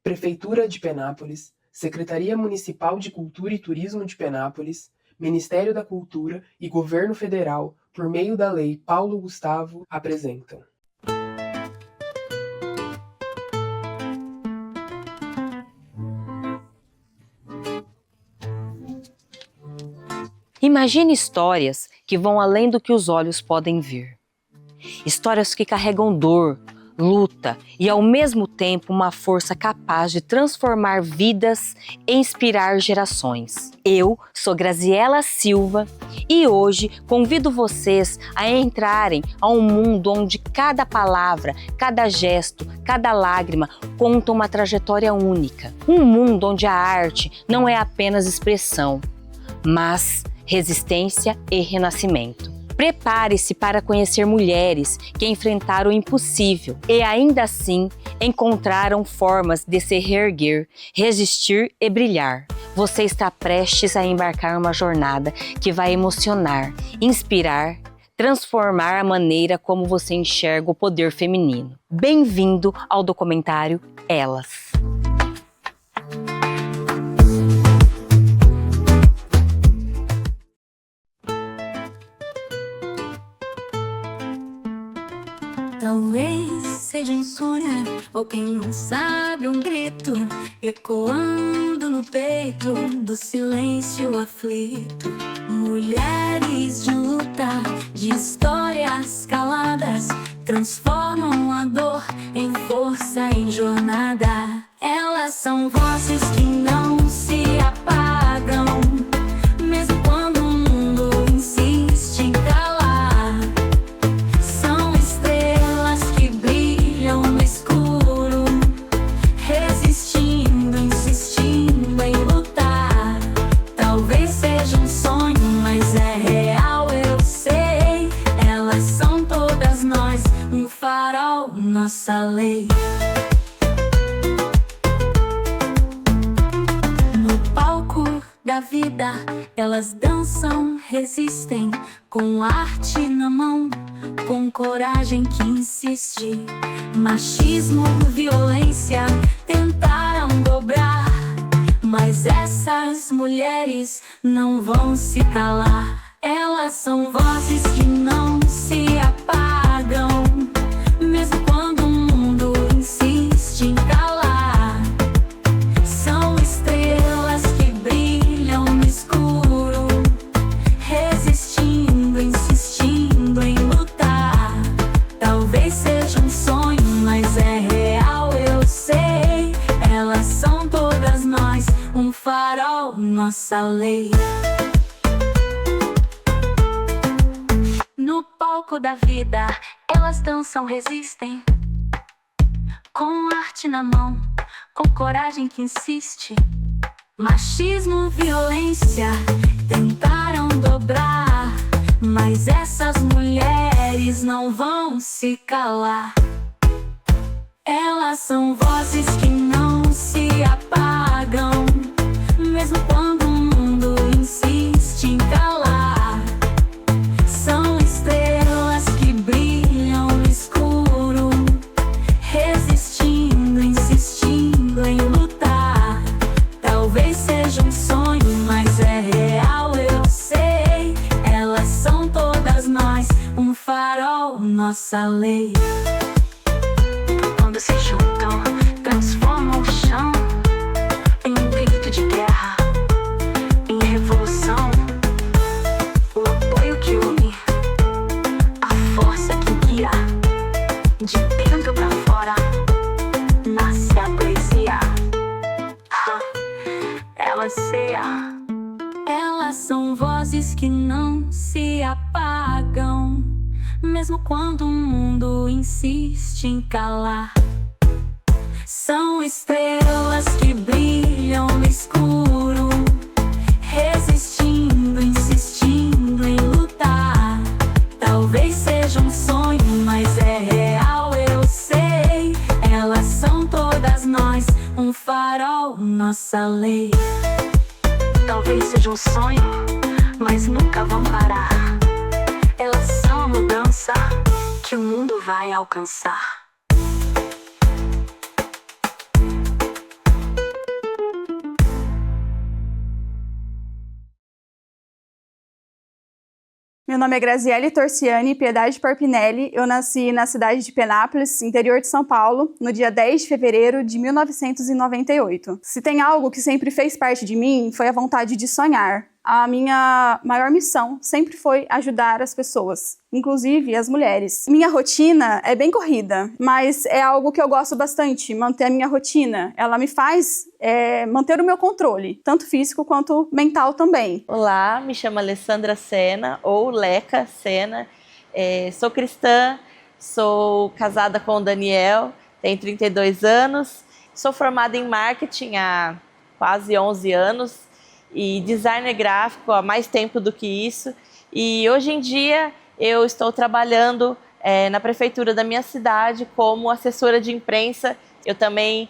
Prefeitura de Penápolis, Secretaria Municipal de Cultura e Turismo de Penápolis, Ministério da Cultura e Governo Federal, por meio da Lei Paulo Gustavo, apresentam. Imagine histórias que vão além do que os olhos podem ver. Histórias que carregam dor, luta e ao mesmo tempo uma força capaz de transformar vidas e inspirar gerações. Eu sou Graziela Silva e hoje convido vocês a entrarem a um mundo onde cada palavra, cada gesto, cada lágrima conta uma trajetória única. Um mundo onde a arte não é apenas expressão, mas resistência e renascimento. Prepare-se para conhecer mulheres que enfrentaram o impossível e ainda assim encontraram formas de se reerguer, resistir e brilhar. Você está prestes a embarcar uma jornada que vai emocionar, inspirar, transformar a maneira como você enxerga o poder feminino. Bem-vindo ao documentário Elas. Talvez seja um sonho, ou quem não sabe, um grito ecoando no peito do silêncio aflito. Mulheres de luta, de histórias caladas, transformam a dor em força, em jornada. Elas são vozes que não se apagam, mesmo quando o mundo insiste em calar. São estrelas que brilham no escuro, resistindo, insistindo em lutar. Talvez seja um sonho, mas é real, eu sei. Elas são todas nós, um farol, nossa lei. Da vida, elas dançam, resistem, com arte na mão, com coragem que insiste. Machismo, violência, tentaram dobrar, mas essas mulheres não vão se calar. Elas são vozes que não se apagam, mesmo quando o mundo insiste em calar. São estrelas que brilham no escuro, resistindo, insistindo em lutar. Talvez seja um sonho, mas é real, eu sei. Elas são todas nós, um farol, nossa lei. No palco da vida, elas dançam, resistem, com arte na mão, com coragem que insiste. Machismo, violência, tentaram dobrar, mas essas mulheres não vão se calar. Elas são vozes que não se apagam, mesmo quando o mundo insiste em calar. São estrelas que brilham no escuro, resistindo, insistindo em lutar. Talvez seja um sonho, mas é real, eu sei. Elas são todas nós, um farol, nossa lei. Quando se juntam, transformam o chão em um grito de guerra, em revolução. O apoio que une, a força que guia. De dentro pra fora, nasce a poesia. Ela ceia. Elas são vozes que não se apagam, mesmo quando o mundo insiste em calar. São estrelas que brilham no escuro, resistindo, insistindo em lutar. Talvez seja um sonho, mas é real, eu sei. Elas são todas nós, um farol, nossa lei. Talvez seja um sonho, mas nunca vão parar. Elas são a mudança que o mundo vai alcançar. Meu nome é Graziele Torciani Piedade Parpinelli. Eu nasci na cidade de Penápolis, interior de São Paulo, no dia 10 de fevereiro de 1998. Se tem algo que sempre fez parte de mim, foi a vontade de sonhar. A minha maior missão sempre foi ajudar as pessoas, inclusive as mulheres. Minha rotina é bem corrida, mas é algo que eu gosto bastante, manter a minha rotina. Ela me faz manter o meu controle, tanto físico quanto mental também. Olá, me chamo Alessandra Sena, ou Leca Sena. Sou cristã, sou casada com o Daniel, tenho 32 anos, sou formada em marketing há quase 11 anos, e designer gráfico há mais tempo do que isso. E hoje em dia eu estou trabalhando na prefeitura da minha cidade como assessora de imprensa. Eu também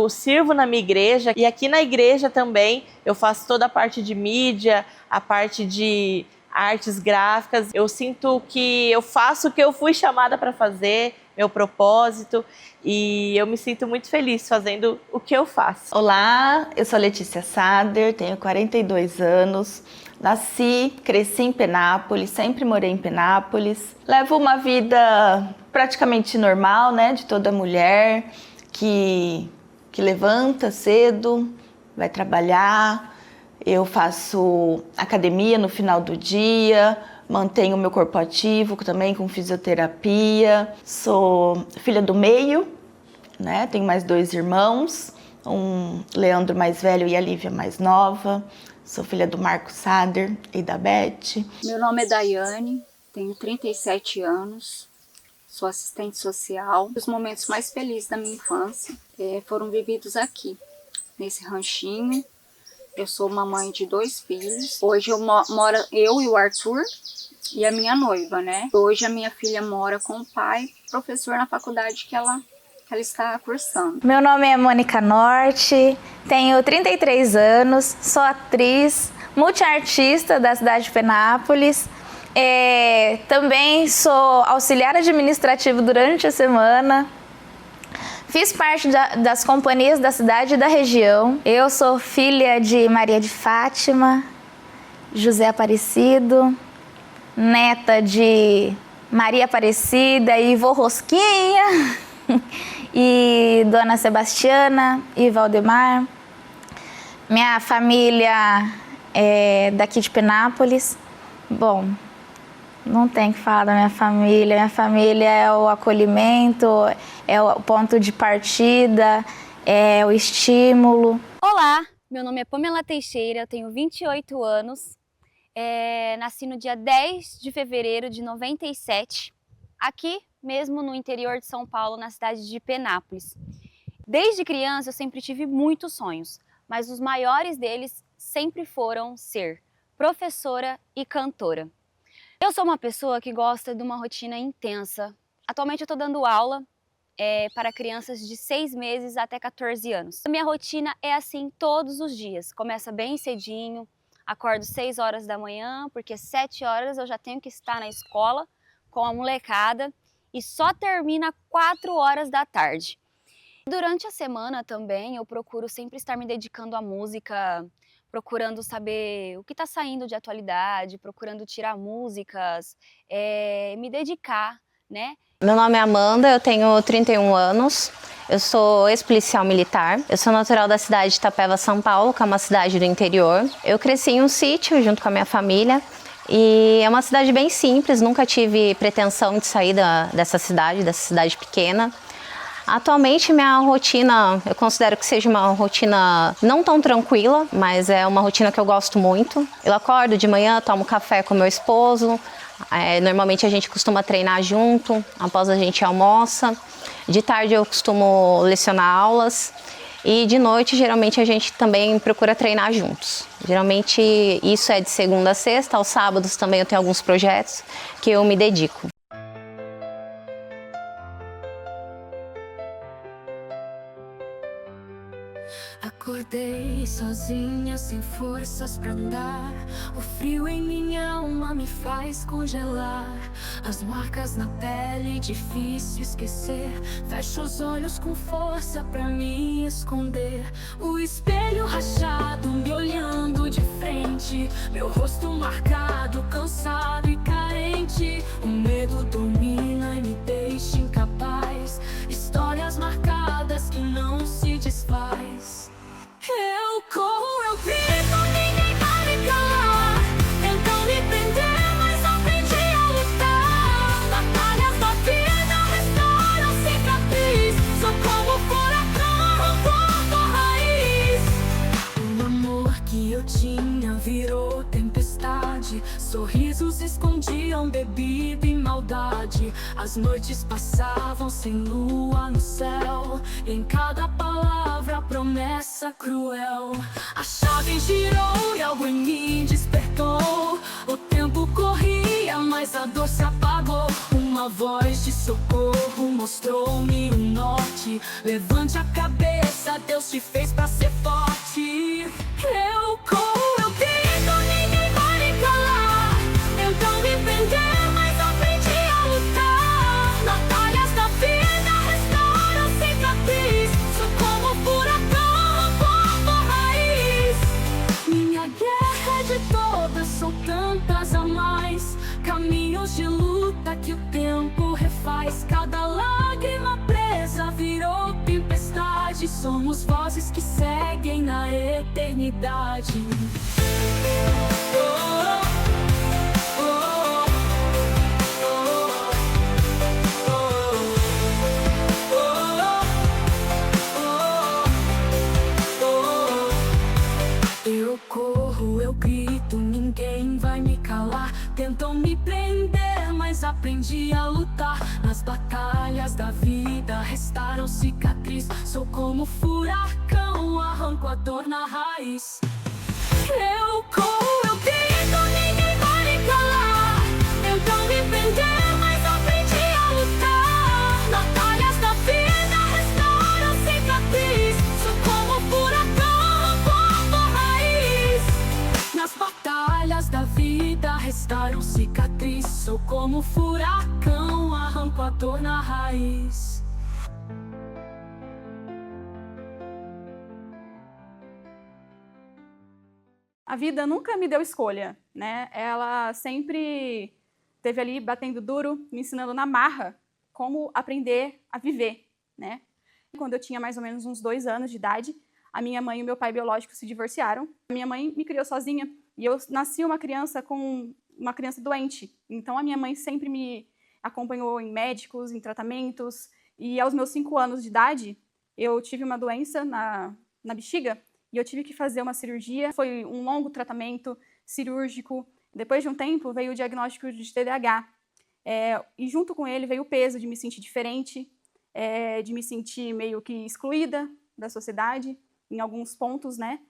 sirvo na minha igreja, e aqui na igreja também eu faço toda a parte de mídia, a parte de artes gráficas. Eu sinto que eu faço o que eu fui chamada para fazer, meu propósito, e eu me sinto muito feliz fazendo o que eu faço. Olá, eu sou Letícia Sader, tenho 42 anos, nasci, cresci em Penápolis, sempre morei em Penápolis. Levo uma vida praticamente normal, né, de toda mulher que levanta cedo, vai trabalhar. Eu faço academia no final do dia, mantenho o meu corpo ativo também com fisioterapia. Sou filha do meio, né? Tenho mais 2 irmãos, um Leandro mais velho e a Lívia mais nova. Sou filha do Marco Sader e da Beth. Meu nome é Daiane, tenho 37 anos, sou assistente social. Os momentos mais felizes da minha infância foram vividos aqui, nesse ranchinho. Eu sou mamãe de 2 filhos. Hoje moro eu e o Arthur e a minha noiva, né? Hoje a minha filha mora com o pai, professor na faculdade que ela está cursando. Meu nome é Mônica Norte, tenho 33 anos, sou atriz, multiartista da cidade de Penápolis. Também sou auxiliar administrativo durante a semana. Fiz parte das companhias da cidade e da região. Eu sou filha de Maria de Fátima, José Aparecido, neta de Maria Aparecida e vô Rosquinha, e Dona Sebastiana e Valdemar. Minha família é daqui de Penápolis. Bom, não tem que falar da minha família. Minha família é o acolhimento, é o ponto de partida, é o estímulo. Olá, meu nome é Pamela Teixeira, eu tenho 28 anos. Nasci no dia 10 de fevereiro de 97, aqui mesmo no interior de São Paulo, na cidade de Penápolis. Desde criança eu sempre tive muitos sonhos, mas os maiores deles sempre foram ser professora e cantora. Eu sou uma pessoa que gosta de uma rotina intensa. Atualmente eu estou dando aula para crianças de 6 meses até 14 anos. A minha rotina é assim todos os dias. Começa bem cedinho, acordo 6 horas da manhã, porque 7 horas eu já tenho que estar na escola com a molecada e só termina 4 horas da tarde. Durante a semana também eu procuro sempre estar me dedicando à música, procurando saber o que está saindo de atualidade, procurando tirar músicas, me dedicar, né? Meu nome é Amanda, eu tenho 31 anos, eu sou ex-policial militar, eu sou natural da cidade de Itapeva, São Paulo, que é uma cidade do interior. Eu cresci em um sítio junto com a minha família e é uma cidade bem simples, nunca tive pretensão de sair dessa cidade pequena. Atualmente minha rotina, eu considero que seja uma rotina não tão tranquila, mas é uma rotina que eu gosto muito. Eu acordo de manhã, tomo café com meu esposo, normalmente a gente costuma treinar junto, após a gente almoça. De tarde eu costumo lecionar aulas e de noite geralmente a gente também procura treinar juntos. Geralmente isso é de segunda a sexta, aos sábados também eu tenho alguns projetos que eu me dedico. Acordei sozinha, sem forças pra andar. O frio em minha alma me faz congelar. As marcas na pele, difícil esquecer. Fecho os olhos com força pra me esconder. O espelho rachado, me olhando de frente. Meu rosto marcado, cansado e carente. O medo domina e me deixa incapaz. Histórias marcadas que não se desfaz. Eu corro, eu grito, ninguém vai me calar. Tentam me prender, mas aprendi a lutar. Batalhas da vida restauram cicatriz. Sou como furacão, corpo raiz. O amor que eu tinha virou tempestade. Sorrisos escondiam bebida e maldade. As noites passavam sem lua no céu. Em cada palavra, promessa cruel. A chave girou e algo em mim despertou. O tempo corria, mas a dor se apagou. Uma voz de socorro mostrou-me um norte. Levante a cabeça, Deus te fez pra ser forte. Eu corro, eu grito, ninguém vai me calar. Tentam me prender, mas aprendi a lutar. Batalhas da vida restauram cicatriz. Sou como furacão, corpo raiz. Minha guerra é de todas, são tantas a mais. Caminhos de luta que o tempo refaz. Cada lágrima presa virou tempestade. Somos vozes que seguem na eternidade. Eu corro, eu grito, ninguém vai me calar. Tentam me prender, mas aprendi a lutar. Nas batalhas da vida restaram cicatriz. Sou como furacão, arranco a dor na raiz. Eu corro, eu grito, ninguém vai me calar. Tentam me prender, mas aprendi a lutar. Batalhas da vida restauram cicatriz. Sou como furacão, corpo raiz. Nas batalhas da vida restaram cicatriz. Sou como furacão, arranco a dor na raiz. A vida nunca me deu escolha, né? Ela sempre esteve ali batendo duro, me ensinando na marra como aprender a viver, né? Quando eu tinha mais ou menos uns 2 anos de idade, a minha mãe e o meu pai biológico se divorciaram. A minha mãe me criou sozinha e eu nasci uma criança doente. Então a minha mãe sempre me acompanhou em médicos, em tratamentos. E aos meus 5 anos de idade, eu tive uma doença na bexiga. E eu tive que fazer uma cirurgia, foi um longo tratamento cirúrgico. Depois de um tempo, veio o diagnóstico de TDAH. E junto com ele veio o peso de me sentir diferente, de me sentir meio que excluída da sociedade, em alguns pontos, né,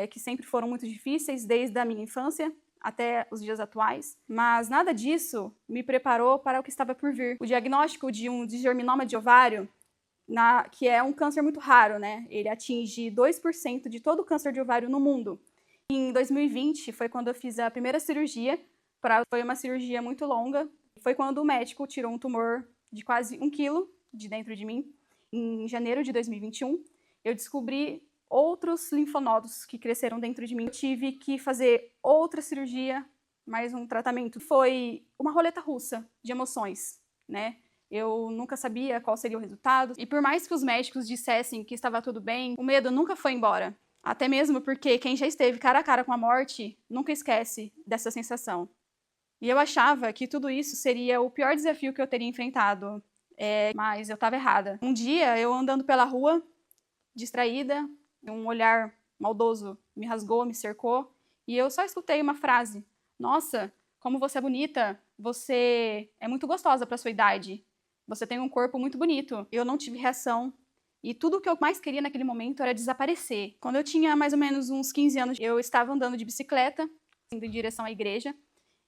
que sempre foram muito difíceis, desde a minha infância até os dias atuais. Mas nada disso me preparou para o que estava por vir. O diagnóstico de um desgerminoma de ovário, que é um câncer muito raro, né? Ele atinge 2% de todo o câncer de ovário no mundo. Em 2020 foi quando eu fiz a primeira cirurgia. Foi uma cirurgia muito longa. Foi quando o médico tirou um tumor de quase 1 quilo de dentro de mim. Em janeiro de 2021, eu descobri outros linfonodos que cresceram dentro de mim. Eu tive que fazer outra cirurgia, mais um tratamento. Foi uma roleta russa de emoções, né? Eu nunca sabia qual seria o resultado. E por mais que os médicos dissessem que estava tudo bem, o medo nunca foi embora. Até mesmo porque quem já esteve cara a cara com a morte nunca esquece dessa sensação. E eu achava que tudo isso seria o pior desafio que eu teria enfrentado. Mas eu estava errada. Um dia, eu andando pela rua, distraída, um olhar maldoso me rasgou, me cercou, e eu só escutei uma frase. Nossa, como você é bonita, você é muito gostosa para sua idade. Você tem um corpo muito bonito. Eu não tive reação. E tudo o que eu mais queria naquele momento era desaparecer. Quando eu tinha mais ou menos uns 15 anos, eu estava andando de bicicleta, indo em direção à igreja.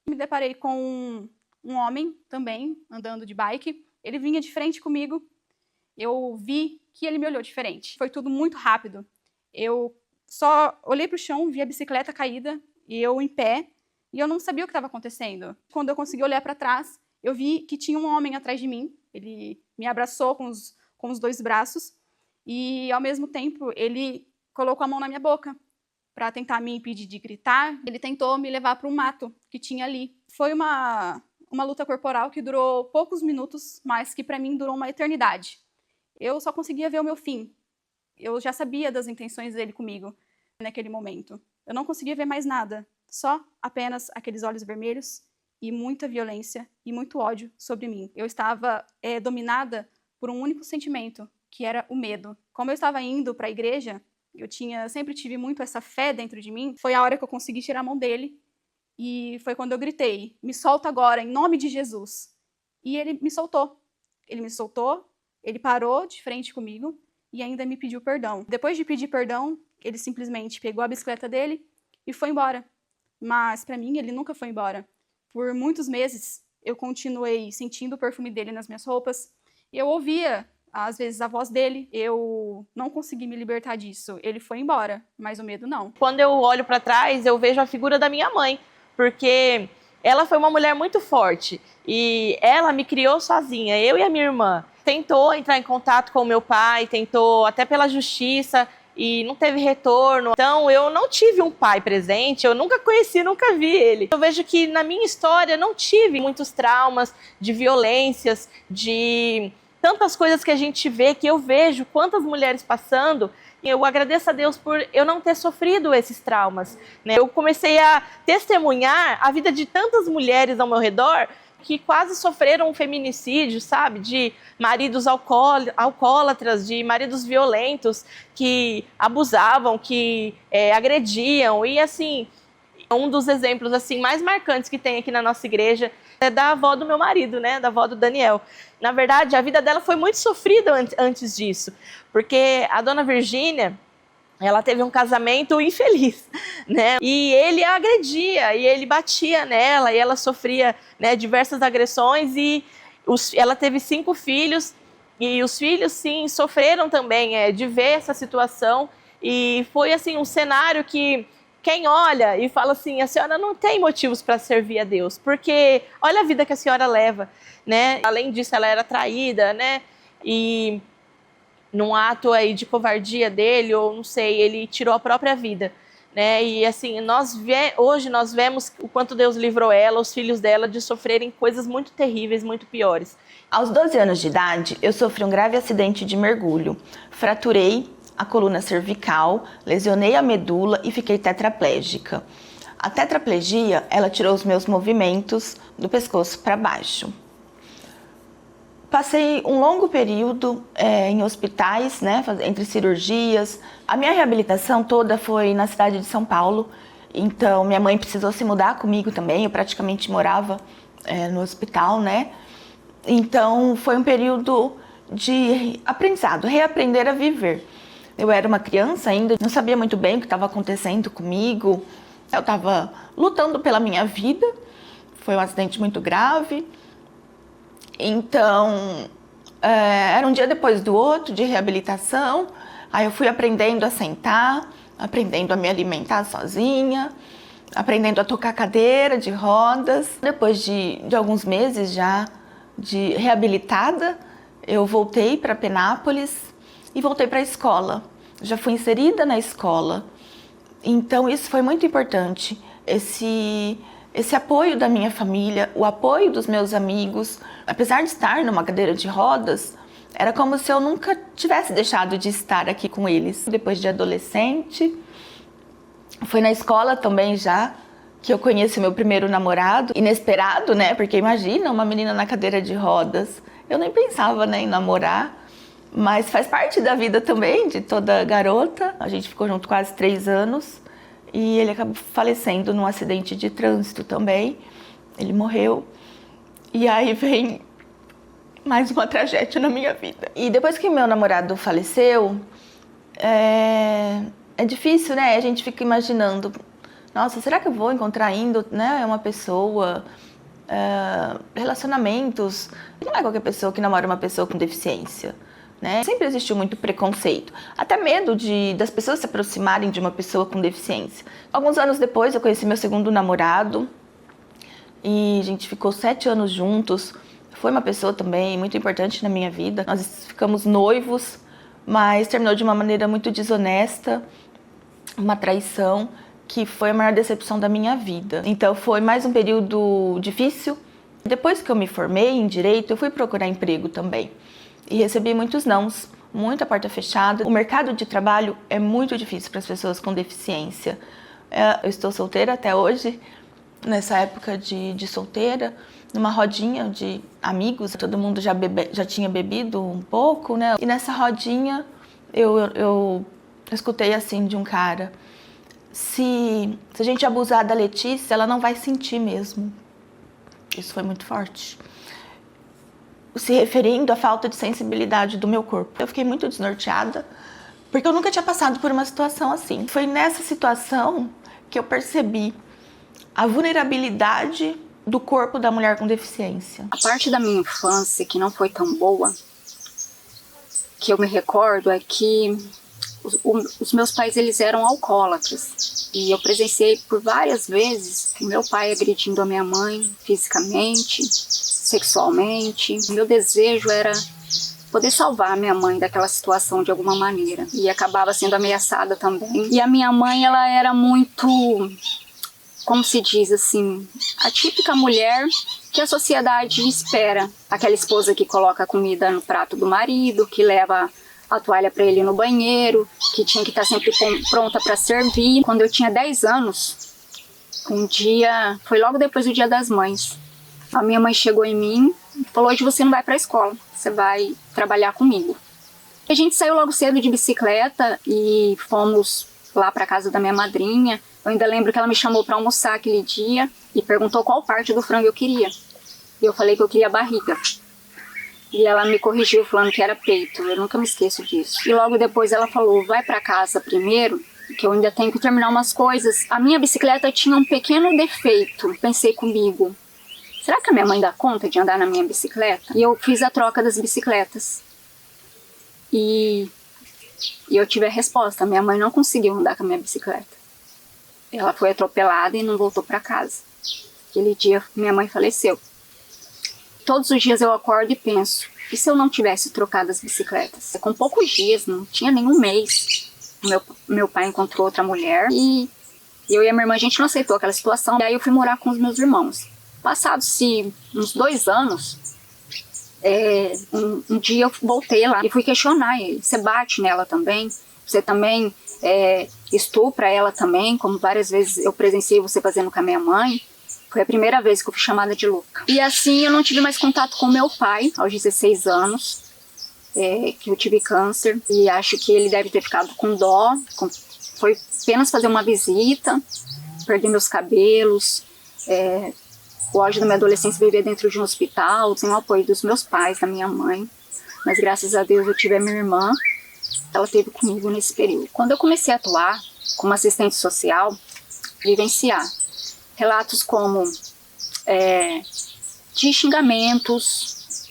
Me deparei com um homem também, andando de bike. Ele vinha de frente comigo. Eu vi que ele me olhou diferente. Foi tudo muito rápido. Eu só olhei para o chão, vi a bicicleta caída e eu em pé, e eu não sabia o que estava acontecendo. Quando eu consegui olhar para trás, eu vi que tinha um homem atrás de mim. Ele me abraçou com os 2 braços e, ao mesmo tempo, ele colocou a mão na minha boca para tentar me impedir de gritar. Ele tentou me levar para um mato que tinha ali. Foi uma luta corporal que durou poucos minutos, mas que para mim durou uma eternidade. Eu só conseguia ver o meu fim. Eu já sabia das intenções dele comigo naquele momento. Eu não conseguia ver mais nada, só apenas aqueles olhos vermelhos e muita violência e muito ódio sobre mim. Eu estava dominada por um único sentimento, que era o medo. Como eu estava indo para a igreja, sempre tive muito essa fé dentro de mim. Foi a hora que eu consegui tirar a mão dele e foi quando eu gritei: me solta agora, em nome de Jesus. E ele me soltou. Ele parou de frente comigo e ainda me pediu perdão. Depois de pedir perdão, ele simplesmente pegou a bicicleta dele e foi embora. Mas para mim ele nunca foi embora. Por muitos meses eu continuei sentindo o perfume dele nas minhas roupas. Eu ouvia às vezes a voz dele. Eu não consegui me libertar disso. Ele foi embora, mas o medo não. Quando eu olho para trás, eu vejo a figura da minha mãe, porque ela foi uma mulher muito forte e ela me criou sozinha, eu e a minha irmã. Tentou entrar em contato com o meu pai, tentou até pela justiça e não teve retorno. Então eu não tive um pai presente, eu nunca conheci, nunca vi ele. Eu vejo que na minha história não tive muitos traumas de violências, de tantas coisas que a gente vê, que eu vejo quantas mulheres passando. E eu agradeço a Deus por eu não ter sofrido esses traumas, né? Eu comecei a testemunhar a vida de tantas mulheres ao meu redor que quase sofreram um feminicídio, sabe? De maridos alcoólatras, de maridos violentos que abusavam, que agrediam. E assim, um dos exemplos assim mais marcantes que tem aqui na nossa igreja é da avó do meu marido, né? Da avó do Daniel. Na verdade, a vida dela foi muito sofrida antes disso, porque a dona Virgínia, ela teve um casamento infeliz, né? E ele a agredia, e ele batia nela, e ela sofria, né, diversas agressões, e ela teve 5 filhos, e os filhos, sim, sofreram também de ver essa situação, e foi, assim, um cenário que quem olha e fala assim, a senhora não tem motivos para servir a Deus, porque olha a vida que a senhora leva, né? Além disso, ela era traída, né? E num ato aí de covardia dele, ou não sei, ele tirou a própria vida, né? E assim, hoje nós vemos o quanto Deus livrou ela, os filhos dela, de sofrerem coisas muito terríveis, muito piores. Aos 12 anos de idade, eu sofri um grave acidente de mergulho. Fraturei a coluna cervical, lesionei a medula e fiquei tetraplégica. A tetraplegia, ela tirou os meus movimentos do pescoço para baixo. Passei um longo período em hospitais, né, entre cirurgias. A minha reabilitação toda foi na cidade de São Paulo, então minha mãe precisou se mudar comigo também, eu praticamente morava no hospital, né? Então foi um período de aprendizado, reaprender a viver. Eu era uma criança ainda, não sabia muito bem o que estava acontecendo comigo, eu estava lutando pela minha vida, foi um acidente muito grave. Então, era um dia depois do outro de reabilitação, aí eu fui aprendendo a sentar, aprendendo a me alimentar sozinha, aprendendo a tocar cadeira de rodas. Depois de alguns meses já de reabilitada, eu voltei para Penápolis e voltei para a escola. Já fui inserida na escola, então isso foi muito importante, esse apoio da minha família, o apoio dos meus amigos. Apesar de estar numa cadeira de rodas, era como se eu nunca tivesse deixado de estar aqui com eles. Depois de adolescente, foi na escola também já que eu conheci meu primeiro namorado, inesperado, né? Porque imagina uma menina na cadeira de rodas. Eu nem pensava, né, em namorar, mas faz parte da vida também de toda garota. A gente ficou junto quase 3 anos. E ele acabou falecendo num acidente de trânsito também. Ele morreu. E aí vem mais uma tragédia na minha vida. E depois que meu namorado faleceu, é difícil, né? A gente fica imaginando, nossa, será que eu vou encontrar ainda, né, uma pessoa, relacionamentos? Não é qualquer pessoa que namora uma pessoa com deficiência, né? Sempre existiu muito preconceito, até medo das pessoas se aproximarem de uma pessoa com deficiência. Alguns anos depois eu conheci meu segundo namorado e a gente ficou 7 anos juntos. Foi uma pessoa também muito importante na minha vida. Nós ficamos noivos, mas terminou de uma maneira muito desonesta, uma traição que foi a maior decepção da minha vida. Então foi mais um período difícil. Depois que eu me formei em Direito, eu fui procurar emprego também. E recebi muitos nãos, muita porta fechada. O mercado de trabalho é muito difícil para as pessoas com deficiência. Eu estou solteira até hoje, nessa época de solteira, numa rodinha de amigos, todo mundo já tinha bebido um pouco, né? E nessa rodinha eu escutei assim de um cara: se a gente abusar da Letícia, ela não vai sentir mesmo. Isso foi muito forte. Se referindo à falta de sensibilidade do meu corpo. Eu fiquei muito desnorteada, porque eu nunca tinha passado por uma situação assim. Foi nessa situação que eu percebi a vulnerabilidade do corpo da mulher com deficiência. A parte da minha infância que não foi tão boa, que eu me recordo, é que os meus pais, eles eram alcoólatras. E eu presenciei por várias vezes o meu pai agredindo a minha mãe fisicamente, sexualmente. O meu desejo era poder salvar a minha mãe daquela situação de alguma maneira. E acabava sendo ameaçada também. E a minha mãe, ela era muito, como se diz assim, a típica mulher que a sociedade espera. Aquela esposa que coloca a comida no prato do marido, que leva a toalha para ele no banheiro, que tinha que estar sempre pronta para servir. Quando eu tinha 10 anos, um dia, foi logo depois do Dia das Mães, a minha mãe chegou em mim e falou: hoje você não vai para a escola, você vai trabalhar comigo. A gente saiu logo cedo de bicicleta e fomos lá para casa da minha madrinha. Eu ainda lembro que ela me chamou para almoçar aquele dia e perguntou qual parte do frango eu queria. E eu falei que eu queria a barriga. E ela me corrigiu falando que era peito. Eu nunca me esqueço disso. E logo depois ela falou: vai para casa primeiro, que eu ainda tenho que terminar umas coisas. A minha bicicleta tinha um pequeno defeito. Pensei comigo: será que a minha mãe dá conta de andar na minha bicicleta? E eu fiz a troca das bicicletas. E eu tive a resposta: minha mãe não conseguiu andar com a minha bicicleta. Ela foi atropelada e não voltou para casa. Aquele dia minha mãe faleceu. Todos os dias eu acordo e penso: e se eu não tivesse trocado as bicicletas? Com poucos dias, não tinha nenhum mês, meu pai encontrou outra mulher e eu e a minha irmã, a gente não aceitou aquela situação. E aí eu fui morar com os meus irmãos. Passados-se uns 2 anos, um dia eu voltei lá e fui questionar ele: você bate nela também? Você também estupra ela também, como várias vezes eu presenciei você fazendo com a minha mãe? Foi a primeira vez que eu fui chamada de louca. E assim eu não tive mais contato com meu pai, aos 16 anos, que eu tive câncer. E acho que ele deve ter ficado com dó. Foi apenas fazer uma visita, perdi meus cabelos. O auge da minha adolescência vivia dentro de um hospital, sem o apoio dos meus pais, da minha mãe. Mas graças a Deus eu tive a minha irmã, ela esteve comigo nesse período. Quando eu comecei a atuar como assistente social, vivenciar relatos como de xingamentos,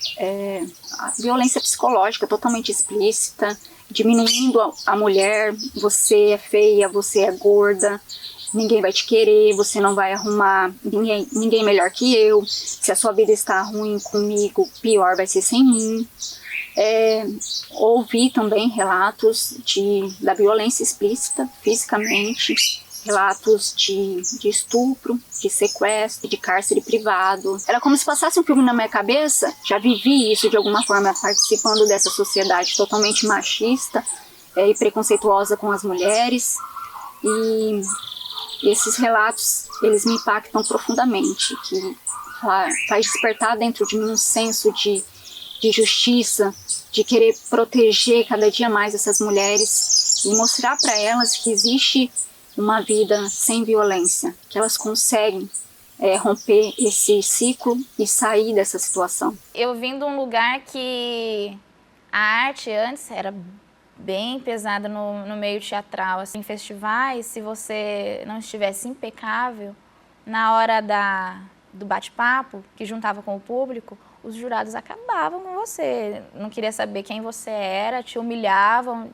a violência psicológica totalmente explícita, diminuindo a mulher: você é feia, você é gorda, ninguém vai te querer, você não vai arrumar ninguém melhor que eu, se a sua vida está ruim comigo, pior vai ser sem mim. Ouvi também relatos da violência explícita fisicamente, relatos de estupro, de sequestro, de cárcere privado. Era como se passasse um filme na minha cabeça. Já vivi isso de alguma forma, participando dessa sociedade totalmente machista e preconceituosa com as mulheres. E esses relatos, eles me impactam profundamente, que faz despertar dentro de mim um senso de justiça, de querer proteger cada dia mais essas mulheres e mostrar para elas que existe uma vida sem violência, que elas conseguem romper esse ciclo e sair dessa situação. Eu vim de um lugar que a arte antes era bem pesada no meio teatral. Assim, em festivais, se você não estivesse impecável, na hora do bate-papo, que juntava com o os jurados acabavam com você. Não queria saber quem você era, te humilhavam,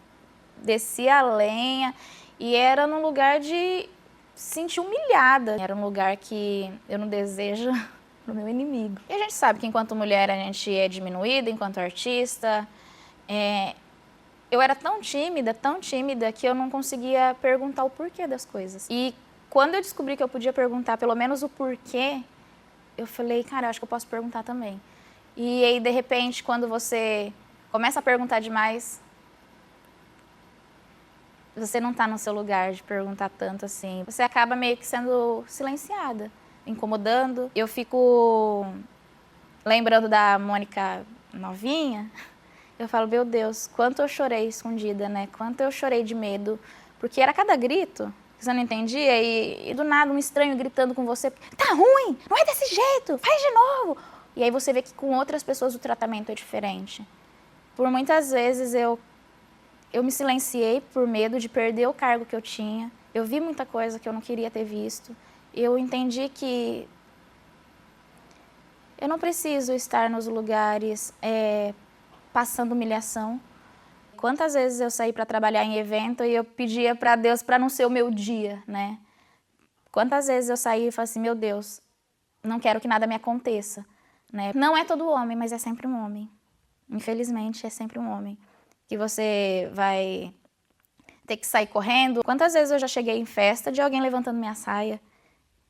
descia a lenha. E era num lugar de se sentir humilhada. Era um lugar que eu não desejo pro meu inimigo. E a gente sabe que enquanto mulher a gente é diminuída, enquanto artista. Eu era tão tímida, que eu não conseguia perguntar o porquê das coisas. E quando eu descobri que eu podia perguntar pelo menos o porquê, eu falei, cara, eu acho que eu posso perguntar também. E aí, de repente, quando você começa a perguntar demais, você não está no seu lugar de perguntar tanto assim. Você acaba meio que sendo silenciada, incomodando. Eu fico lembrando da Mônica novinha, eu falo, meu Deus, quanto eu chorei escondida, né? Quanto eu chorei de medo, porque era cada grito que você não entendia e do nada um estranho gritando com você, tá ruim, não é desse jeito, faz de novo. E aí você vê que com outras pessoas o tratamento é diferente. Por muitas vezes eu me silenciei por medo de perder o cargo que eu tinha. Eu vi muita coisa que eu não queria ter visto. Eu entendi que eu não preciso estar nos lugares passando humilhação. Quantas vezes eu saí para trabalhar em evento e eu pedia para Deus para não ser o meu dia, né? Quantas vezes eu saí e falei assim, meu Deus, não quero que nada me aconteça, né? Não é todo homem, mas é sempre um homem. Infelizmente, é sempre um homem. Que você vai ter que sair correndo. Quantas vezes eu já cheguei em festa de alguém levantando minha saia,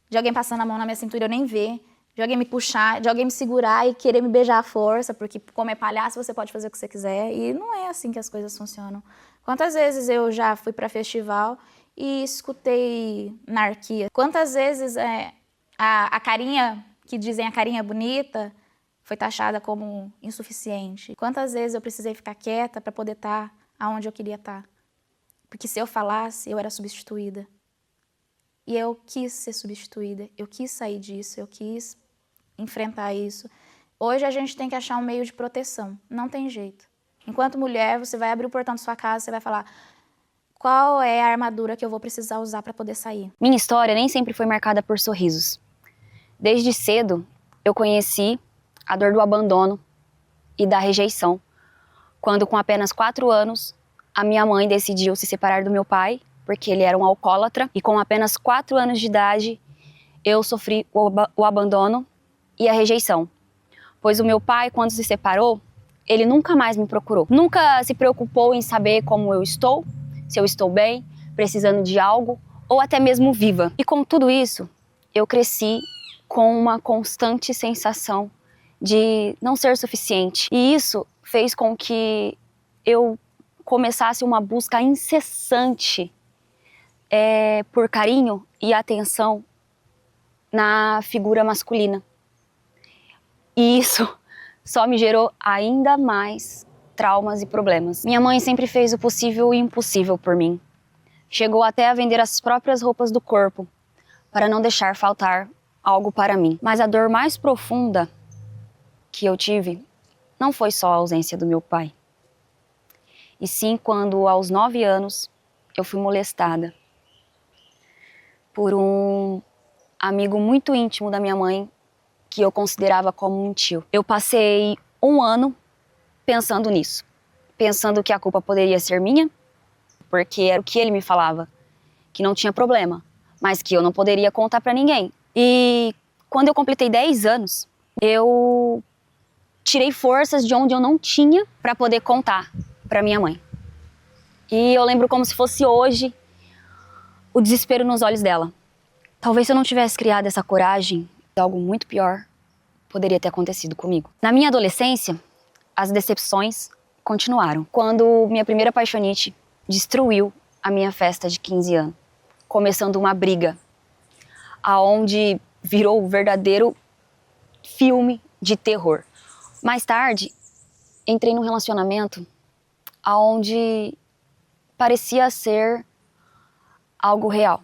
de alguém passando a mão na minha cintura e eu nem ver, de alguém me puxar, de alguém me segurar e querer me beijar à força, porque como é palhaço você pode fazer o que você quiser. E não é assim que as coisas funcionam. Quantas vezes eu já fui para festival e escutei anarquia. Quantas vezes a carinha, que dizem a carinha bonita, foi taxada como insuficiente. Quantas vezes eu precisei ficar quieta para poder estar aonde eu queria estar. Porque se eu falasse, eu era substituída. E eu quis ser substituída, eu quis sair disso, eu quis enfrentar isso. Hoje a gente tem que achar um meio de proteção, não tem jeito. Enquanto mulher, você vai abrir o portão da sua casa, você vai falar, qual é a armadura que eu vou precisar usar para poder sair? Minha história nem sempre foi marcada por sorrisos. Desde cedo, eu conheci a dor do abandono e da rejeição, quando com apenas 4 anos, a minha mãe decidiu se separar do meu pai, porque ele era um alcoólatra, e com apenas 4 anos de idade, eu sofri o abandono e a rejeição. Pois o meu pai, quando se separou, ele nunca mais me procurou. Nunca se preocupou em saber como eu estou, se eu estou bem, precisando de algo, ou até mesmo viva. E com tudo isso, eu cresci com uma constante sensação de não ser suficiente. E isso fez com que eu começasse uma busca incessante por carinho e atenção na figura masculina. E isso só me gerou ainda mais traumas e problemas. Minha mãe sempre fez o possível e impossível por mim. Chegou até a vender as próprias roupas do corpo para não deixar faltar algo para mim. Mas a dor mais profunda que eu tive não foi só a ausência do meu pai. E sim quando, aos 9 anos, eu fui molestada por um amigo muito íntimo da minha mãe, que eu considerava como um tio. Eu passei 1 ano pensando nisso, pensando que a culpa poderia ser minha, porque era o que ele me falava, que não tinha problema, mas que eu não poderia contar para ninguém. E quando eu completei 10 anos, eu tirei forças de onde eu não tinha para poder contar para minha mãe. E eu lembro como se fosse hoje o desespero nos olhos dela. Talvez se eu não tivesse criado essa coragem, algo muito pior poderia ter acontecido comigo. Na minha adolescência, as decepções continuaram. Quando minha primeira apaixonite destruiu a minha festa de 15 anos, começando uma briga, aonde virou um verdadeiro filme de terror. Mais tarde, entrei num relacionamento aonde parecia ser algo real.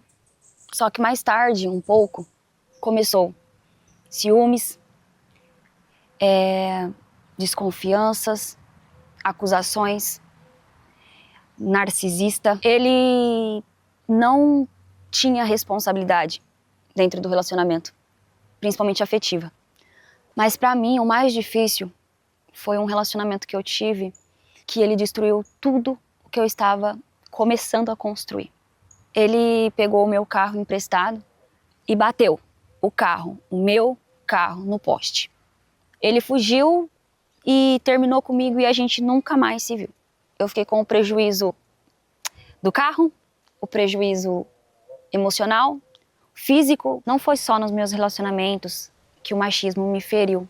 Só que mais tarde, um pouco, começou ciúmes, desconfianças, acusações, narcisista. Ele não tinha responsabilidade dentro do relacionamento, principalmente afetiva. Mas para mim, o mais difícil foi um relacionamento que eu tive, que ele destruiu tudo o que eu estava começando a construir. Ele pegou o meu carro emprestado e bateu o meu carro, no poste. Ele fugiu e terminou comigo e a gente nunca mais se viu. Eu fiquei com o prejuízo do carro, o prejuízo emocional, físico. Não foi só nos meus relacionamentos que o machismo me feriu.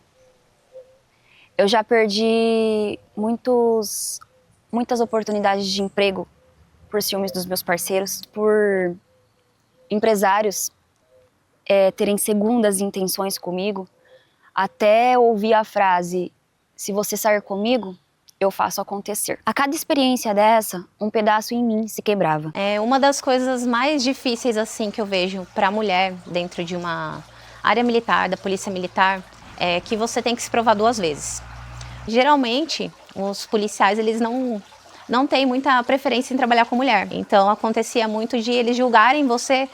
Eu já perdi muitas oportunidades de emprego por ciúmes dos meus parceiros, por empresários terem segundas intenções comigo, até ouvir a frase, se você sair comigo, eu faço acontecer. A cada experiência dessa, um pedaço em mim se quebrava. Uma das coisas mais difíceis assim que eu vejo para a mulher dentro de uma área militar, da polícia militar, é que você tem que se provar 2 vezes. Geralmente, os policiais eles não têm muita preferência em trabalhar com mulher. Então, acontecia muito de eles julgarem você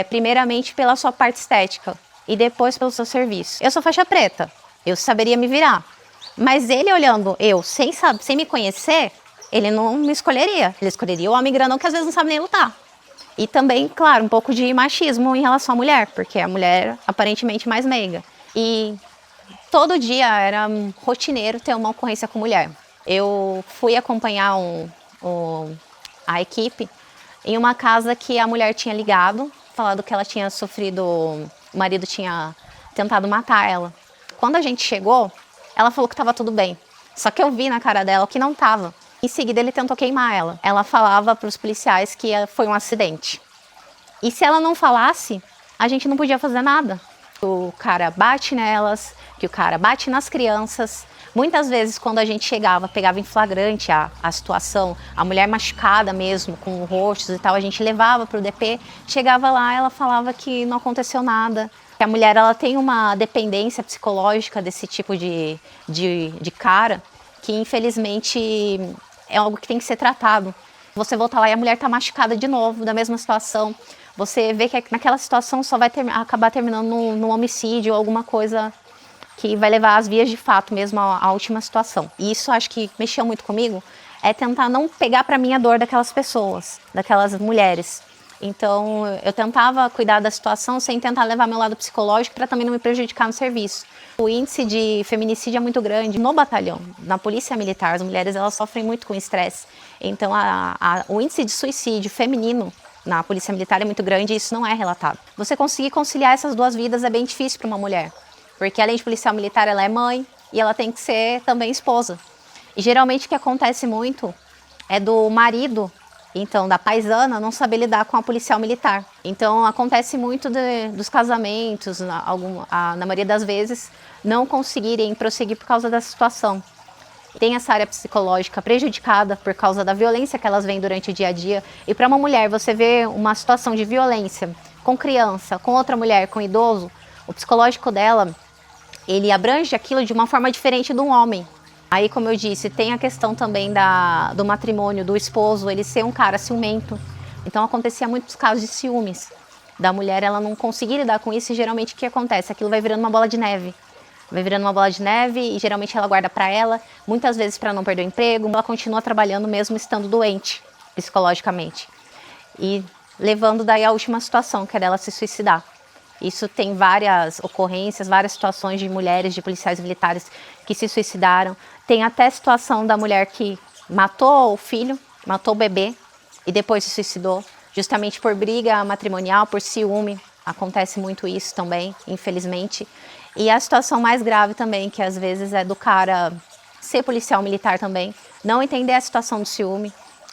primeiramente pela sua parte estética e depois pelo seu serviço. Eu sou faixa preta, eu saberia me virar. Mas ele olhando eu sem me conhecer, ele não me escolheria. Ele escolheria o homem grandão que às vezes não sabe nem lutar. E também, claro, um pouco de machismo em relação à mulher, porque a mulher aparentemente mais meiga. E todo dia era rotineiro ter uma ocorrência com mulher. Eu fui acompanhar a equipe em uma casa que a mulher tinha ligado, falado que ela tinha sofrido, o marido tinha tentado matar ela. Quando a gente chegou, ela falou que estava tudo bem. Só que eu vi na cara dela que não estava. Em seguida, ele tentou queimar ela. Ela falava para os policiais que foi um acidente. E se ela não falasse, a gente não podia fazer nada. O cara bate nelas, que o cara bate nas crianças. Muitas vezes, quando a gente chegava, pegava em flagrante a situação, a mulher machucada mesmo, com rostos e tal, a gente levava para o DP. Chegava lá, ela falava que não aconteceu nada. A mulher ela tem uma dependência psicológica desse tipo de cara, que infelizmente é algo que tem que ser tratado. Você volta lá e a mulher está machucada de novo, da mesma situação. Você vê que naquela situação só vai acabar terminando num homicídio ou alguma coisa que vai levar às vias de fato mesmo à última situação. E isso acho que mexeu muito comigo, é tentar não pegar para mim a dor daquelas pessoas, daquelas mulheres. Então, eu tentava cuidar da situação sem tentar levar meu lado psicológico para também não me prejudicar no serviço. O índice de feminicídio é muito grande no batalhão, na polícia militar. As mulheres elas sofrem muito com estresse. Então, o índice de suicídio feminino na polícia militar é muito grande e isso não é relatado. Você conseguir conciliar essas 2 vidas é bem difícil para uma mulher, porque além de policial militar, ela é mãe e ela tem que ser também esposa. E geralmente o que acontece muito é do marido, então, da paisana, não saber lidar com a policial militar. Então, acontece muito dos casamentos, na maioria das vezes, não conseguirem prosseguir por causa da situação. Tem essa área psicológica prejudicada por causa da violência que elas veem durante o dia a dia. E para uma mulher, você vê uma situação de violência com criança, com outra mulher, com idoso, o psicológico dela, ele abrange aquilo de uma forma diferente de um homem. Aí, como eu disse, tem a questão também do matrimônio, do esposo, ele ser um cara ciumento. Então, acontecia muitos casos de ciúmes. Da mulher, ela não conseguir lidar com isso e geralmente o que acontece? Aquilo vai virando uma bola de neve. Vai virando uma bola de neve e geralmente ela guarda para ela, muitas vezes para não perder o emprego. Ela continua trabalhando mesmo estando doente, psicologicamente. E levando daí à última situação, que é dela se suicidar. Isso tem várias ocorrências, várias situações de mulheres, de policiais militares que se suicidaram. Tem até a situação da mulher que matou o filho, matou o bebê e depois se suicidou, justamente por briga matrimonial, por ciúme. Acontece muito isso também, infelizmente. E a situação mais grave também, que às vezes é do cara ser policial militar também, não entender a situação do ciúme,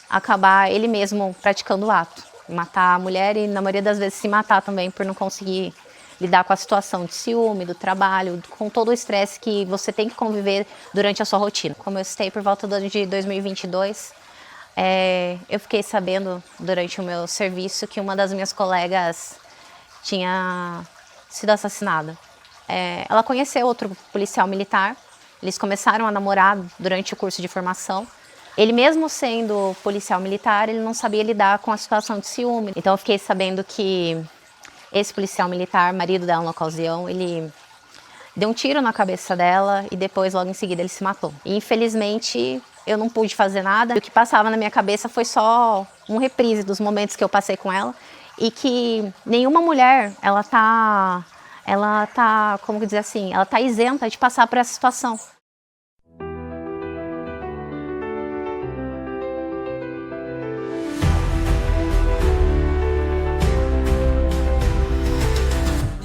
acabar ele mesmo praticando o ato. Matar a mulher e, na maioria das vezes, se matar também por não conseguir lidar com a situação de ciúme, do trabalho, com todo o estresse que você tem que conviver durante a sua rotina. Como eu citei, por volta do ano de 2022, eu fiquei sabendo, durante o meu serviço, que uma das minhas colegas tinha sido assassinada. Ela conheceu outro policial militar, eles começaram a namorar durante o curso de formação. Ele mesmo sendo policial militar, ele não sabia lidar com a situação de ciúme. Então eu fiquei sabendo que esse policial militar, marido dela na ocasião, ele deu um tiro na cabeça dela e depois, logo em seguida, ele se matou. E, infelizmente, eu não pude fazer nada. O que passava na minha cabeça foi só um reprise dos momentos que eu passei com ela e que nenhuma mulher, ela tá, como dizer assim, ela tá isenta de passar por essa situação.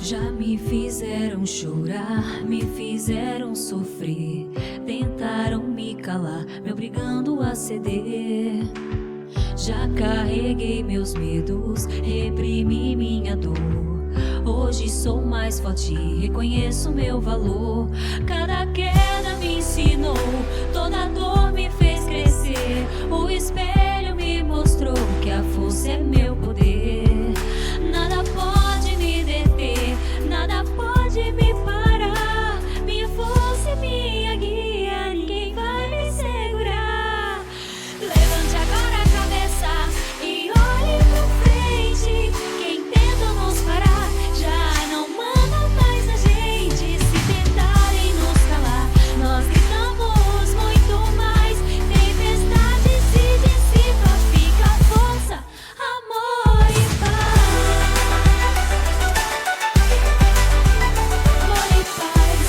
Já me fizeram chorar, me fizeram sofrer, tentaram me calar, me obrigando a ceder. Já carreguei meus medos, reprimi minha dor. Hoje sou mais forte, reconheço meu valor. Cada queda me ensinou, toda dor me fez crescer. O espelho me mostrou que a força é meu poder. Nada pode me deter, nada pode me parar. Minha força é minha guia, ninguém vai me segurar. Levante agora a cabeça e olhe pra frente. Quem tenta nos parar já não manda mais na gente. Se tentarem nos calar, nós gritamos muito mais. Tempestade se dissipa, fica força, amor e paz. Amor e paz.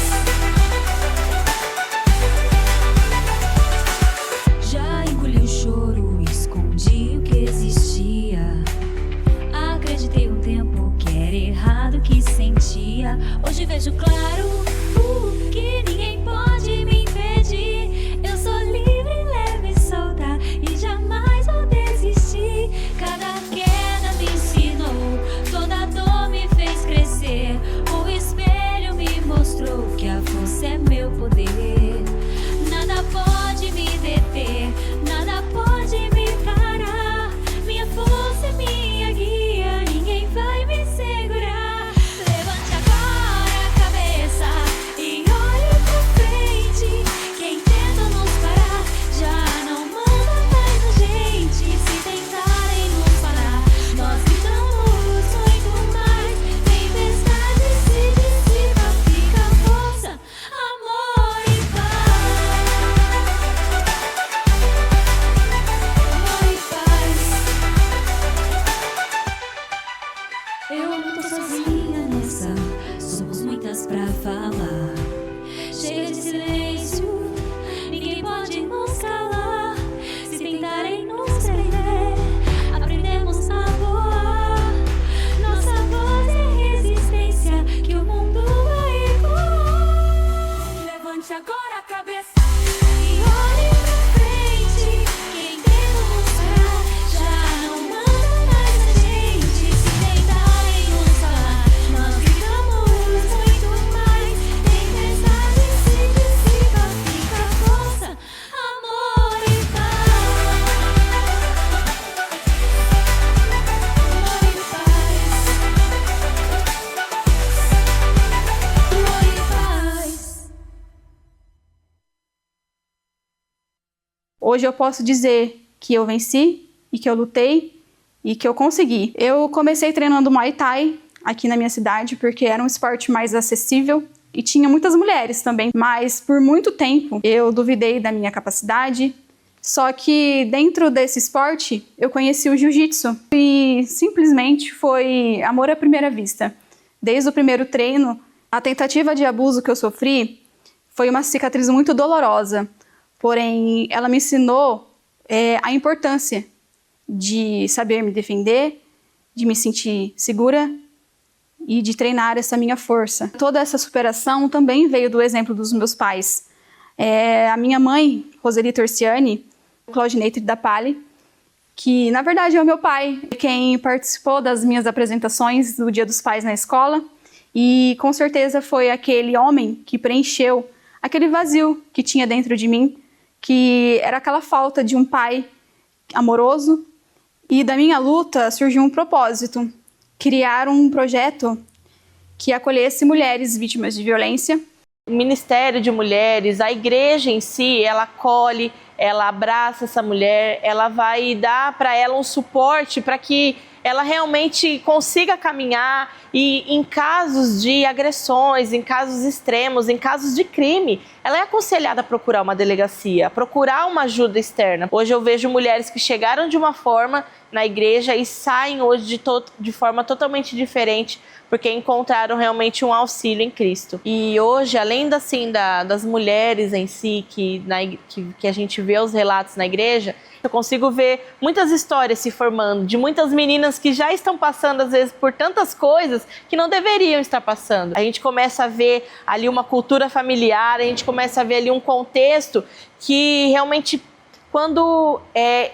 Já engoli o choro, escondi o que existia. Acreditei um tempo que era errado o que sentia. Hoje vejo claro que ninguém pode me impedir. Eu sou livre, leve e solta e jamais vou desistir. Cada queda me ensinou, toda dor me fez crescer. O espelho me mostrou que a força é meu poder. Nada pode me deter, nada pode me parar. Minha força é minha guia, ninguém vai me segurar. Levante agora a cabeça e olhe pra frente. Quem tenta nos parar já não manda mais na gente. Se tentarem nos parar, nós gritamos muito mais. Tempestade se dissipa, fica força, amor e paz. Amor e paz. Eu não tô sozinha nessa, somos muitas pra falar. Cheia de silêncio, ninguém pode nos calar. Se tentarem nos prender, aprendemos a voar. Nossa voz é resistência que o mundo vai ecoar. Levante agora a cabeça e olhe pra frente. Quem tenta nos parar já não manda mais na gente. Se tentarem nos falar, nós gritamos muito mais. Tempestade se dissipa, fica força, amor e paz. Amor e paz. Amor e paz. Hoje eu posso dizer que eu venci e que eu lutei e que eu consegui. Eu comecei treinando Muay Thai aqui na minha cidade porque era um esporte mais acessível e tinha muitas mulheres também, mas por muito tempo eu duvidei da minha capacidade. Só que dentro desse esporte eu conheci o jiu-jitsu e simplesmente foi amor à primeira vista. Desde o primeiro treino, a tentativa de abuso que eu sofri foi uma cicatriz muito dolorosa, porém ela me ensinou a importância de saber me defender, de me sentir segura e de treinar essa minha força. Toda essa superação também veio do exemplo dos meus pais. A minha mãe, Roseli Torciani, Claudinei Tridapali, que na verdade é o meu pai, quem participou das minhas apresentações do Dia dos Pais na escola e com certeza foi aquele homem que preencheu aquele vazio que tinha dentro de mim, que era aquela falta de um pai amoroso. E da minha luta surgiu um propósito, criar um projeto que acolhesse mulheres vítimas de violência. O Ministério de Mulheres, a igreja em si, ela acolhe, ela abraça essa mulher, ela vai dar para ela um suporte para que ela realmente consiga caminhar e em casos de agressões, em casos extremos, em casos de crime, ela é aconselhada a procurar uma delegacia, a procurar uma ajuda externa. Hoje eu vejo mulheres que chegaram de uma forma na igreja e saem hoje de forma totalmente diferente, porque encontraram realmente um auxílio em Cristo. E hoje, além das mulheres em si, que a gente vê os relatos na igreja, eu consigo ver muitas histórias se formando, de muitas meninas que já estão passando, às vezes, por tantas coisas que não deveriam estar passando. A gente começa a ver ali uma cultura familiar, a gente começa a ver ali um contexto que realmente, quando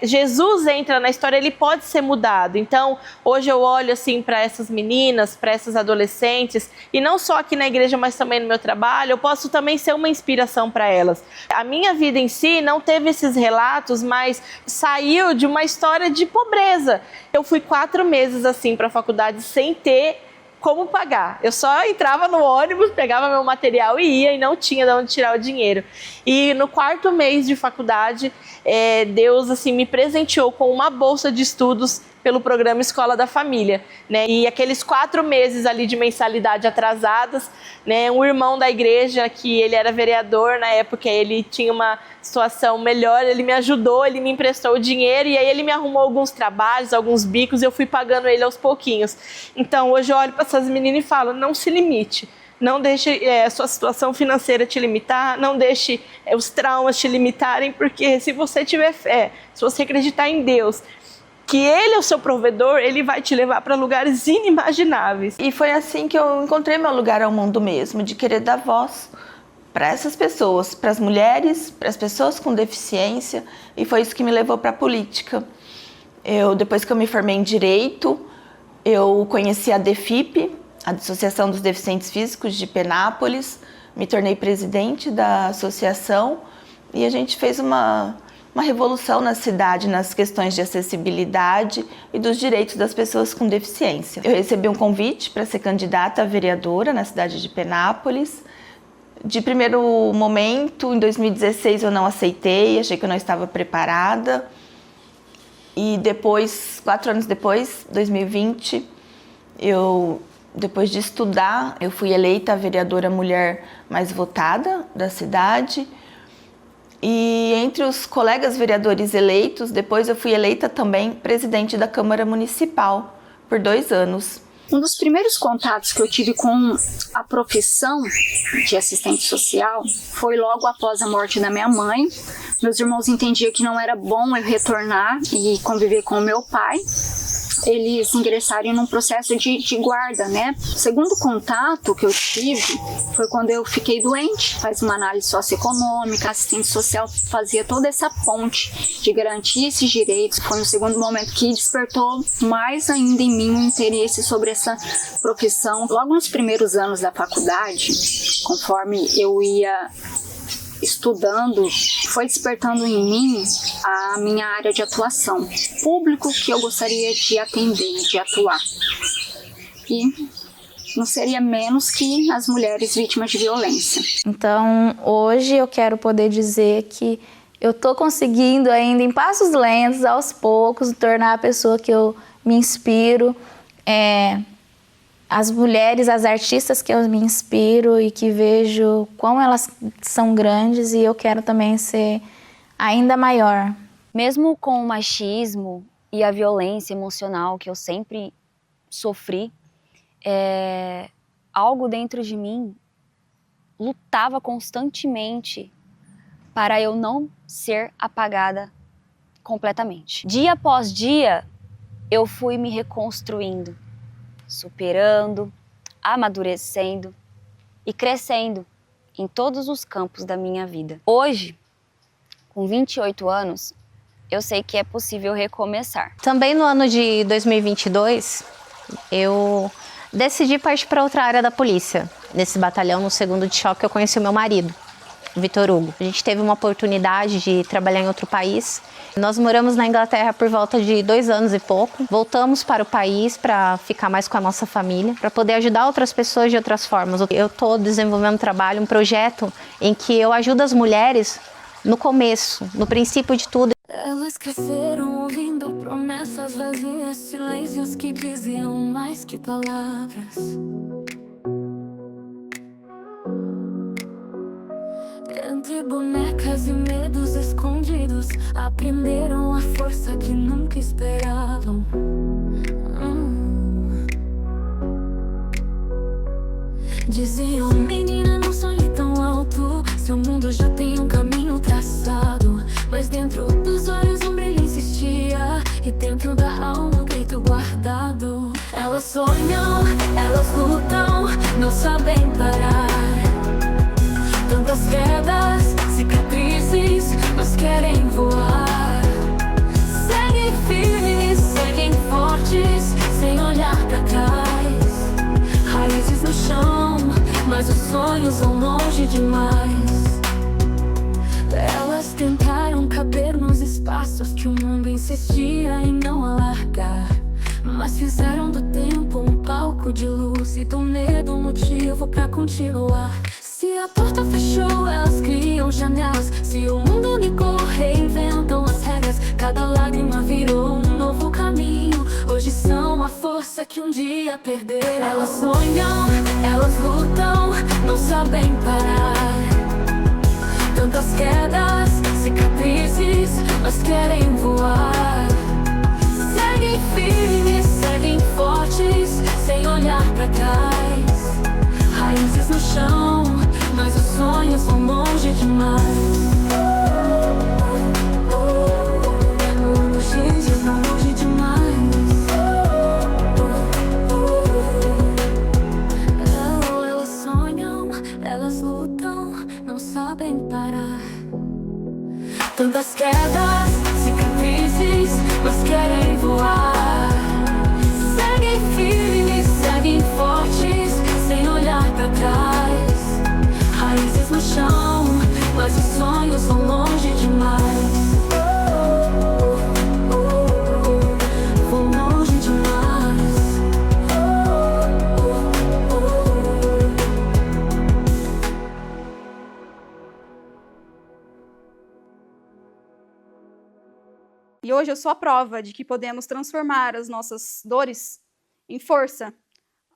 Jesus entra na história, ele pode ser mudado. Então, hoje eu olho assim para essas meninas, para essas adolescentes, e não só aqui na igreja, mas também no meu trabalho, eu posso também ser uma inspiração para elas. A minha vida em si não teve esses relatos, mas saiu de uma história de pobreza. Eu fui 4 meses assim para a faculdade sem ter como pagar. Eu só entrava no ônibus, pegava meu material e ia, e não tinha de onde tirar o dinheiro. E no 4º mês de faculdade, Deus assim me presenteou com uma bolsa de estudos pelo programa Escola da Família, né? E aqueles 4 meses ali de mensalidade atrasadas, né? Um irmão da igreja, que ele era vereador na época, ele tinha uma situação melhor, ele me ajudou, ele me emprestou o dinheiro e aí ele me arrumou alguns trabalhos, alguns bicos, e eu fui pagando ele aos pouquinhos. Então hoje eu olho para essas meninas e falo, não se limite. Não deixe a sua situação financeira te limitar, não deixe os traumas te limitarem, porque se você tiver fé, se você acreditar em Deus, que Ele é o seu provedor, Ele vai te levar para lugares inimagináveis. E foi assim que eu encontrei meu lugar ao mundo mesmo, de querer dar voz para essas pessoas, para as mulheres, para as pessoas com deficiência, e foi isso que me levou para a política. Depois que eu me formei em Direito, eu conheci a DEFIP, a Associação dos Deficientes Físicos de Penápolis, me tornei presidente da associação e a gente fez uma revolução na cidade nas questões de acessibilidade e dos direitos das pessoas com deficiência. Eu recebi um convite para ser candidata a vereadora na cidade de Penápolis. De primeiro momento, em 2016, eu não aceitei, achei que eu não estava preparada. E depois, 4 anos depois, 2020, depois de estudar, eu fui eleita a vereadora mulher mais votada da cidade. E entre os colegas vereadores eleitos, depois eu fui eleita também presidente da Câmara Municipal por 2 anos. Um dos primeiros contatos que eu tive com a profissão de assistente social foi logo após a morte da minha mãe. Meus irmãos entendiam que não era bom eu retornar e conviver com o meu pai. Eles ingressaram num processo de guarda, né? O segundo contato que eu tive foi quando eu fiquei doente. Faz uma análise socioeconômica, a assistente social fazia toda essa ponte de garantir esses direitos. Foi um segundo momento que despertou mais ainda em mim o interesse sobre essa profissão. Logo nos primeiros anos da faculdade, conforme eu ia estudando, foi despertando em mim a minha área de atuação, público que eu gostaria de atender, de atuar. E não seria menos que as mulheres vítimas de violência. Então, hoje eu quero poder dizer que eu estou conseguindo ainda, em passos lentos, aos poucos, tornar a pessoa que eu me inspiro, as mulheres, as artistas que eu me inspiro e que vejo quão elas são grandes, e eu quero também ser ainda maior. Mesmo com o machismo e a violência emocional que eu sempre sofri, algo dentro de mim lutava constantemente para eu não ser apagada completamente. Dia após dia, eu fui me reconstruindo, superando, amadurecendo e crescendo em todos os campos da minha vida. Hoje, com 28 anos, eu sei que é possível recomeçar. Também no ano de 2022, eu decidi partir para outra área da polícia. Nesse batalhão, no 2º de choque, eu conheci o meu marido, o Vitor Hugo. A gente teve uma oportunidade de trabalhar em outro país. Nós moramos na Inglaterra por volta de 2 anos e pouco. Voltamos para o país para ficar mais com a nossa família, para poder ajudar outras pessoas de outras formas. Eu estou desenvolvendo um trabalho, um projeto em que eu ajudo as mulheres no começo, no princípio de tudo. Elas cresceram ouvindo promessas vazias, silêncios que diziam mais que palavras. Entre bonecas e medos escondidos, aprenderam a força que nunca esperavam. Diziam, menina, não sonhe tão alto, seu mundo já tem um caminho traçado. Mas dentro dos olhos um brilho insistia, e dentro da alma um grito guardado. Elas sonham, elas lutam, não sabem parar. Tantas quedas, cicatrizes, mas querem voar. Seguem firmes, seguem fortes, sem olhar pra trás. Raízes no chão, mas os sonhos vão longe demais. Elas tentaram caber nos espaços que o mundo insistia em não alargar, mas fizeram do tempo um palco de luz e do medo um motivo pra continuar. Se a porta fechou, elas criam janelas. Se o mundo ligou, reinventam as regras. Cada lágrima virou um novo caminho. Hoje são a força que um dia perderam. Elas sonham, elas lutam, não sabem parar. Tantas quedas, cicatrizes, mas querem voar. Seguem firmes, seguem fortes, sem olhar pra trás. Raízes no chão, mas os sonhos vão longe demais. Longe, vão longe demais. Elas sonham, elas lutam, não sabem parar. Tantas quedas, cicatrizes, mas querem voar. Seguem firmes, seguem fortes, sem olhar pra trás. Raízes no chão, mas os sonhos vão longe demais. Vão longe demais. E hoje eu sou a prova de que podemos transformar as nossas dores em força,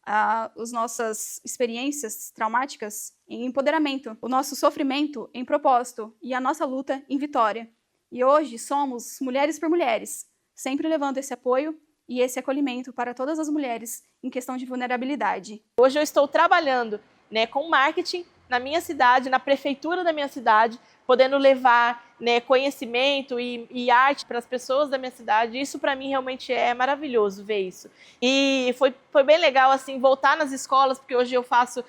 as nossas experiências traumáticas em empoderamento, o nosso sofrimento em propósito e a nossa luta em vitória. E hoje somos Mulheres por Mulheres, sempre levando esse apoio e esse acolhimento para todas as mulheres em questão de vulnerabilidade. Hoje eu estou trabalhando, com marketing na minha cidade, na prefeitura da minha cidade, podendo levar, conhecimento e arte para as pessoas da minha cidade. Isso para mim realmente é maravilhoso ver isso. E foi bem legal assim voltar nas escolas, porque hoje eu faço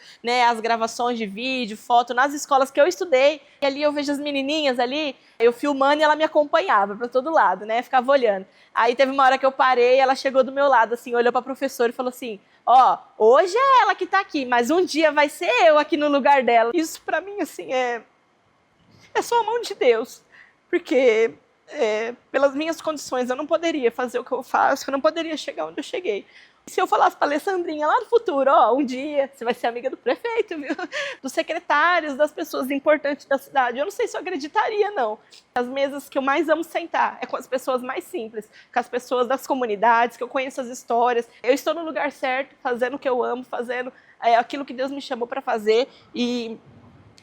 as gravações de vídeo, foto nas escolas que eu estudei. E ali eu vejo as menininhas ali, eu filmando e ela me acompanhava para todo lado, ficava olhando. Aí teve uma hora que eu parei, ela chegou do meu lado, assim, olhou para a professora e falou assim: hoje é ela que está aqui, mas um dia vai ser eu aqui no lugar dela. Isso para mim, assim, é só a mão de Deus, porque pelas minhas condições eu não poderia fazer o que eu faço, eu não poderia chegar onde eu cheguei. Se eu falasse para a Alessandrinha lá no futuro, um dia você vai ser amiga do prefeito, viu? Dos secretários, das pessoas importantes da cidade, eu não sei se eu acreditaria, não. As mesas que eu mais amo sentar é com as pessoas mais simples, com as pessoas das comunidades, que eu conheço as histórias. Eu estou no lugar certo, fazendo o que eu amo, fazendo aquilo que Deus me chamou para fazer, e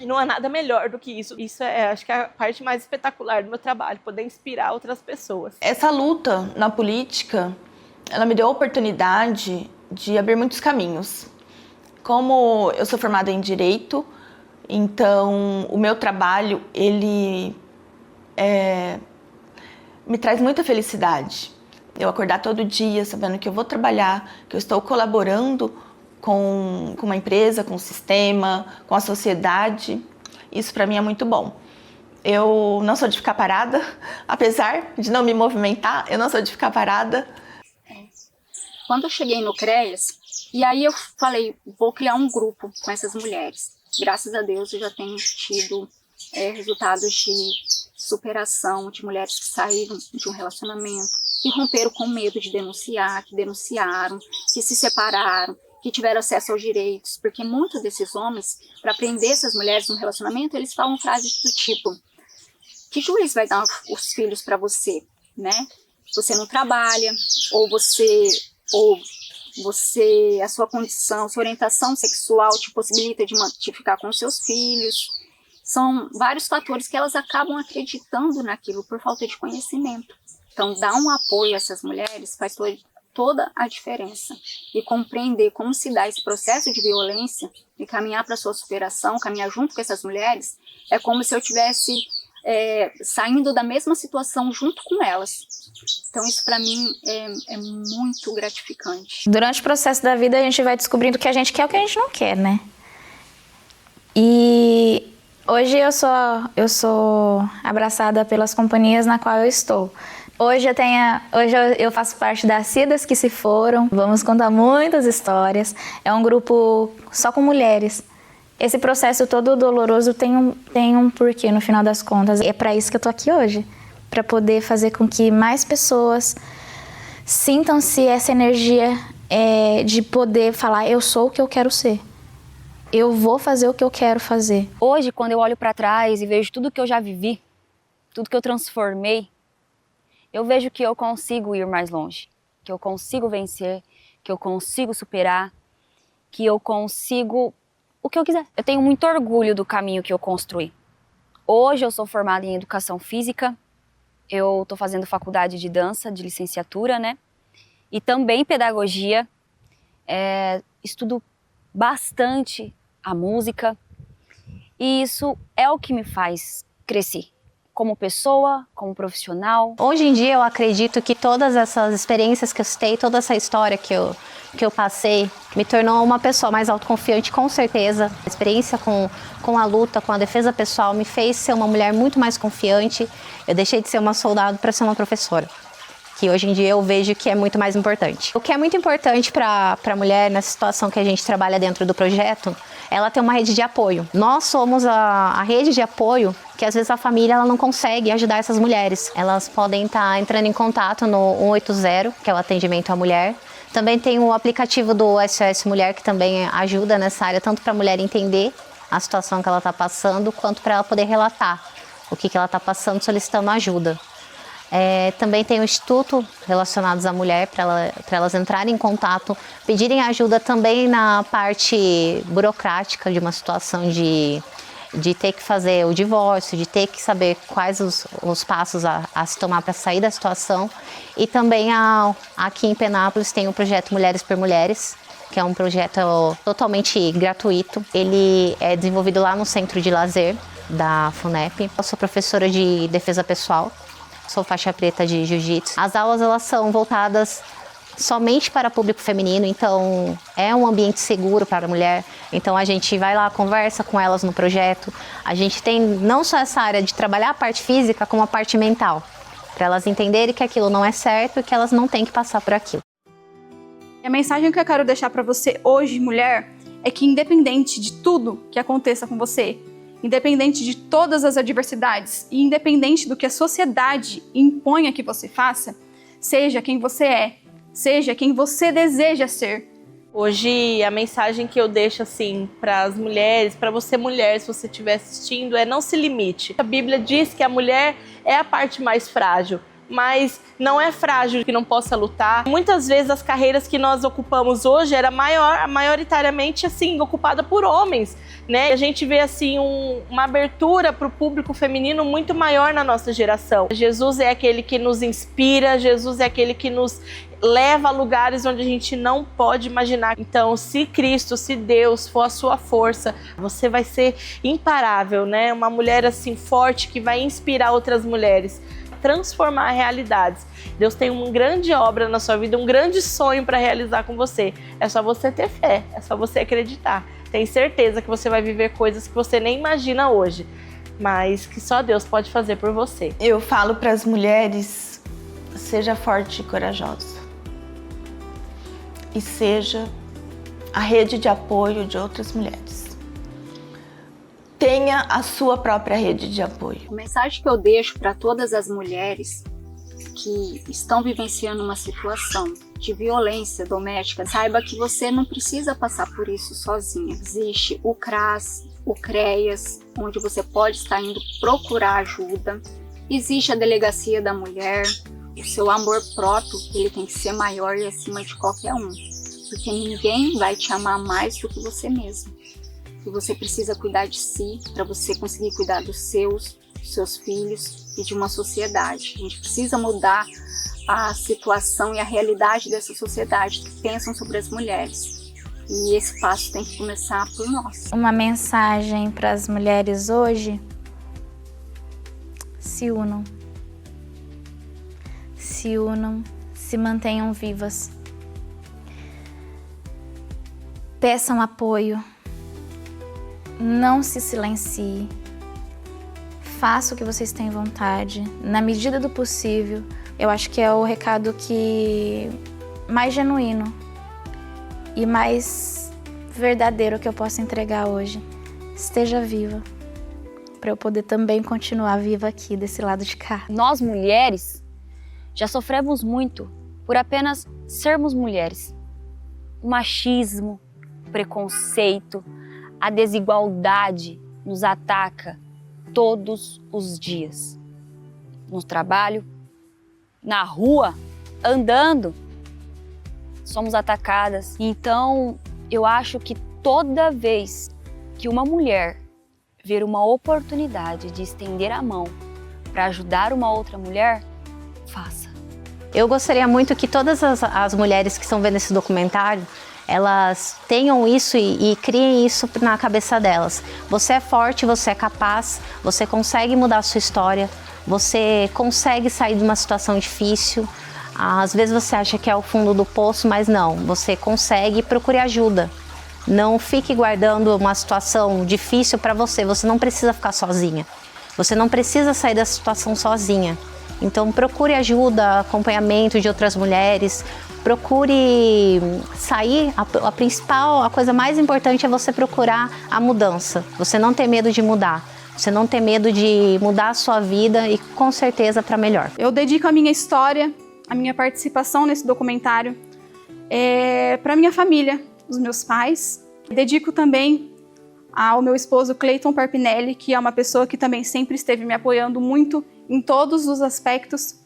não há nada melhor do que isso. Isso acho que é a parte mais espetacular do meu trabalho, poder inspirar outras pessoas. Essa luta na política, ela me deu a oportunidade de abrir muitos caminhos. Como eu sou formada em Direito, então o meu trabalho, ele me traz muita felicidade. Eu acordar todo dia sabendo que eu vou trabalhar, que eu estou colaborando com uma empresa, com o sistema, com a sociedade, isso para mim é muito bom. Eu não sou de ficar parada, apesar de não me movimentar, eu não sou de ficar parada. Quando eu cheguei no CREAS, e aí eu falei, vou criar um grupo com essas mulheres. Graças a Deus eu já tenho tido resultados de superação de mulheres que saíram de um relacionamento, que romperam com medo de denunciar, que denunciaram, que se separaram, que tiveram acesso aos direitos, porque muitos desses homens, para prender essas mulheres no relacionamento, eles falam frases do tipo: que juiz vai dar os filhos para você, né? Você não trabalha, ou a sua condição, sua orientação sexual te possibilita de ficar com seus filhos. São vários fatores que elas acabam acreditando naquilo por falta de conhecimento. Então, dar um apoio a essas mulheres faz toda a diferença. E compreender como se dá esse processo de violência e caminhar para a sua superação, caminhar junto com essas mulheres, é como se eu estivesse saindo da mesma situação junto com elas. Então, isso para mim é muito gratificante. Durante o processo da vida, a gente vai descobrindo o que a gente quer e o que a gente não quer, né? E hoje eu sou abraçada pelas companhias na qual eu estou. Hoje eu faço parte das Cidas que se foram. Vamos contar muitas histórias. É um grupo só com mulheres. Esse processo todo doloroso tem um porquê no final das contas. É para isso que eu tô aqui hoje, para poder fazer com que mais pessoas sintam-se essa energia de poder falar: eu sou o que eu quero ser. Eu vou fazer o que eu quero fazer. Hoje, quando eu olho para trás e vejo tudo que eu já vivi, tudo que eu transformei, eu vejo que eu consigo ir mais longe, que eu consigo vencer, que eu consigo superar, que eu consigo o que eu quiser. Eu tenho muito orgulho do caminho que eu construí. Hoje eu sou formada em educação física, eu estou fazendo faculdade de dança, de licenciatura, né? E também pedagogia. Estudo bastante a música e isso é o que me faz crescer. Como pessoa, como profissional. Hoje em dia eu acredito que todas essas experiências que eu citei, toda essa história que eu passei, me tornou uma pessoa mais autoconfiante, com certeza. A experiência com a luta, com a defesa pessoal, me fez ser uma mulher muito mais confiante. Eu deixei de ser uma soldado para ser uma professora, que hoje em dia eu vejo que é muito mais importante. O que é muito importante para a mulher, nessa situação que a gente trabalha dentro do projeto, ela tem uma rede de apoio. Nós somos a rede de apoio que às vezes a família ela não consegue ajudar essas mulheres. Elas podem estar entrando em contato no 180, que é o atendimento à mulher. Também tem o aplicativo do SOS Mulher, que também ajuda nessa área, tanto para a mulher entender a situação que ela está passando, quanto para ela poder relatar o que ela está passando, solicitando ajuda. Também tem o Instituto relacionados à mulher, para elas entrarem em contato, pedirem ajuda também na parte burocrática de uma situação de ter que fazer o divórcio, de ter que saber quais os passos a se tomar para sair da situação. E também aqui em Penápolis tem o projeto Mulheres por Mulheres, que é um projeto totalmente gratuito. Ele é desenvolvido lá no Centro de Lazer da FUNEP. Eu sou professora de defesa pessoal. Sou faixa preta de jiu-jitsu. As aulas elas são voltadas somente para público feminino, então é um ambiente seguro para a mulher. Então a gente vai lá, conversa com elas no projeto. A gente tem não só essa área de trabalhar a parte física, como a parte mental, para elas entenderem que aquilo não é certo e que elas não têm que passar por aquilo. E a mensagem que eu quero deixar para você hoje, mulher, é que independente de tudo que aconteça com você, independente de todas as adversidades e independente do que a sociedade imponha que você faça, seja quem você é, seja quem você deseja ser. Hoje a mensagem que eu deixo assim para as mulheres, para você mulher, se você estiver assistindo, é: não se limite. A Bíblia diz que a mulher é a parte mais frágil, mas não é frágil que não possa lutar. Muitas vezes as carreiras que nós ocupamos hoje era maioritariamente assim ocupada por homens, né? A gente vê assim uma abertura para o público feminino muito maior na nossa geração. Jesus é aquele que nos inspira, Jesus é aquele que nos leva a lugares onde a gente não pode imaginar. Então, se Cristo, se Deus for a sua força, você vai ser imparável, né? Uma mulher assim forte que vai inspirar outras mulheres, transformar realidades. Deus tem uma grande obra na sua vida, um grande sonho para realizar com você. É só você ter fé, é só você acreditar. Tenho certeza que você vai viver coisas que você nem imagina hoje, mas que só Deus pode fazer por você. Eu falo para as mulheres: seja forte e corajosa. E seja a rede de apoio de outras mulheres. Tenha a sua própria rede de apoio. A mensagem que eu deixo para todas as mulheres que estão vivenciando uma situação de violência doméstica, saiba que você não precisa passar por isso sozinha. Existe o CRAS, o CREAS, onde você pode estar indo procurar ajuda. Existe a delegacia da mulher, o seu amor próprio, ele tem que ser maior e acima de qualquer um. Porque ninguém vai te amar mais do que você mesmo. E você precisa cuidar de si para você conseguir cuidar dos seus filhos e de uma sociedade. A gente precisa mudar a situação e a realidade dessa sociedade que pensam sobre as mulheres. E esse passo tem que começar por nós. Uma mensagem para as mulheres hoje: se unam. Se unam, se mantenham vivas. Peçam apoio. Não se silencie. Faça o que vocês têm vontade, na medida do possível. Eu acho que é o recado que mais genuíno e mais verdadeiro que eu posso entregar hoje. Esteja viva, para eu poder também continuar viva aqui desse lado de cá. Nós mulheres já sofremos muito por apenas sermos mulheres. O machismo, o preconceito, a desigualdade nos ataca todos os dias. No trabalho, na rua, andando, somos atacadas. Então, eu acho que toda vez que uma mulher ver uma oportunidade de estender a mão para ajudar uma outra mulher, faça. Eu gostaria muito que todas as mulheres que estão vendo esse documentário, elas tenham isso e criem isso na cabeça delas. Você é forte, você é capaz, você consegue mudar a sua história, você consegue sair de uma situação difícil. Às vezes você acha que é o fundo do poço, mas não, você consegue e procure ajuda. Não fique guardando uma situação difícil para você, você não precisa ficar sozinha. Você não precisa sair dessa situação sozinha. Então procure ajuda, acompanhamento de outras mulheres, procure sair, a coisa mais importante é você procurar a mudança. Você não ter medo de mudar, você não ter medo de mudar a sua vida e com certeza para melhor. Eu dedico a minha história, a minha participação nesse documentário para minha família, os meus pais. Dedico também ao meu esposo Cleiton Parpinelli, que é uma pessoa que também sempre esteve me apoiando muito em todos os aspectos.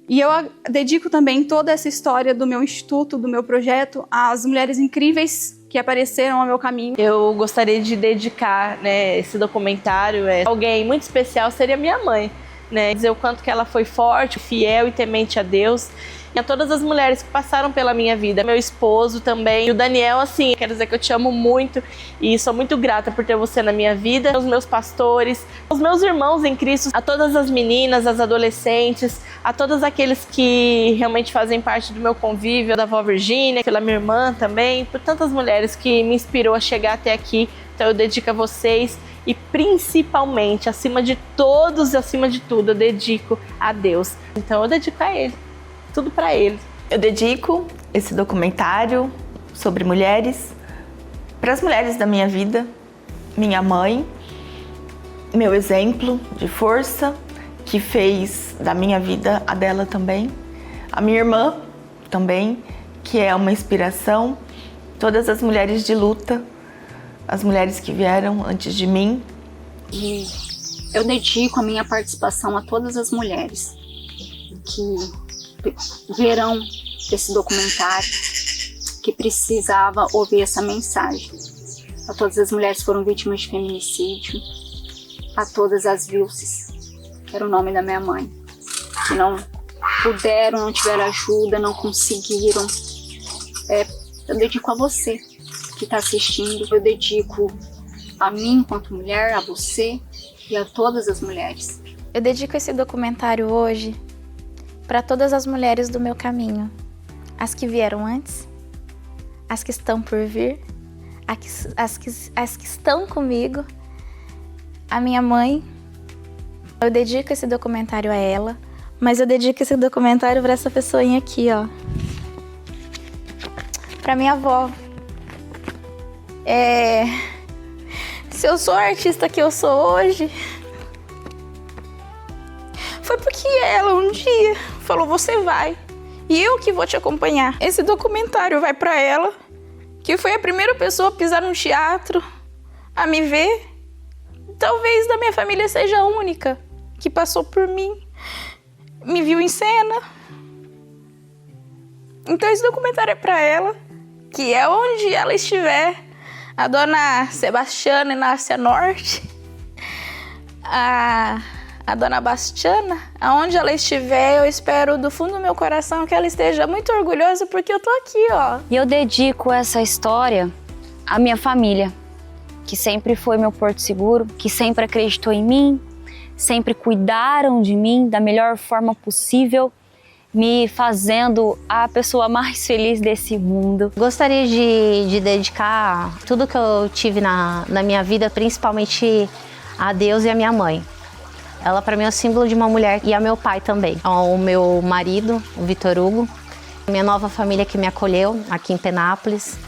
E eu dedico também toda essa história do meu instituto, do meu projeto, às mulheres incríveis que apareceram ao meu caminho. Eu gostaria de dedicar, né, esse documentário a alguém muito especial, seria minha mãe, né? Dizer o quanto que ela foi forte, fiel e temente a Deus. E a todas as mulheres que passaram pela minha vida, meu esposo também, e o Daniel, assim, quero dizer que eu te amo muito e sou muito grata por ter você na minha vida, os meus pastores, os meus irmãos em Cristo, a todas as meninas, as adolescentes, a todos aqueles que realmente fazem parte do meu convívio, da avó Virgínia, pela minha irmã também, por tantas mulheres que me inspirou a chegar até aqui. Então eu dedico a vocês e principalmente, acima de todos e acima de tudo, eu dedico a Deus. Então eu dedico a Ele. Tudo para Ele. Eu dedico esse documentário sobre mulheres para as mulheres da minha vida, minha mãe, meu exemplo de força, que fez da minha vida a dela também, a minha irmã também, que é uma inspiração, todas as mulheres de luta, as mulheres que vieram antes de mim. E eu dedico a minha participação a todas as mulheres que verão esse documentário, que precisava ouvir essa mensagem. A todas as mulheres que foram vítimas de feminicídio, a todas as Vilces, que era o nome da minha mãe, que não puderam, não tiveram ajuda, não conseguiram. Eu dedico a você que está assistindo, eu dedico a mim enquanto mulher, a você e a todas as mulheres. Eu dedico esse documentário hoje para todas as mulheres do meu caminho, as que vieram antes, as que estão por vir, as que estão comigo, a minha mãe. Eu dedico esse documentário a ela, mas eu dedico esse documentário para essa pessoinha aqui, ó, para minha avó. Se eu sou a artista que eu sou hoje, foi porque ela um dia falou: você vai, e eu que vou te acompanhar. Esse documentário vai pra ela, que foi a primeira pessoa a pisar no teatro, a me ver. Talvez da minha família seja a única, que passou por mim, me viu em cena. Então esse documentário é para ela, que é onde ela estiver, a dona Sebastiana Inácia Norte, a dona Bastiana, aonde ela estiver, eu espero do fundo do meu coração que ela esteja muito orgulhosa, porque eu tô aqui, ó. E eu dedico essa história à minha família, que sempre foi meu porto seguro, que sempre acreditou em mim, sempre cuidaram de mim da melhor forma possível, me fazendo a pessoa mais feliz desse mundo. Gostaria de dedicar tudo que eu tive na minha vida, principalmente a Deus e a minha mãe. Ela para mim é o símbolo de uma mulher, e a meu pai também. O meu marido, o Vitor Hugo, minha nova família que me acolheu aqui em Penápolis.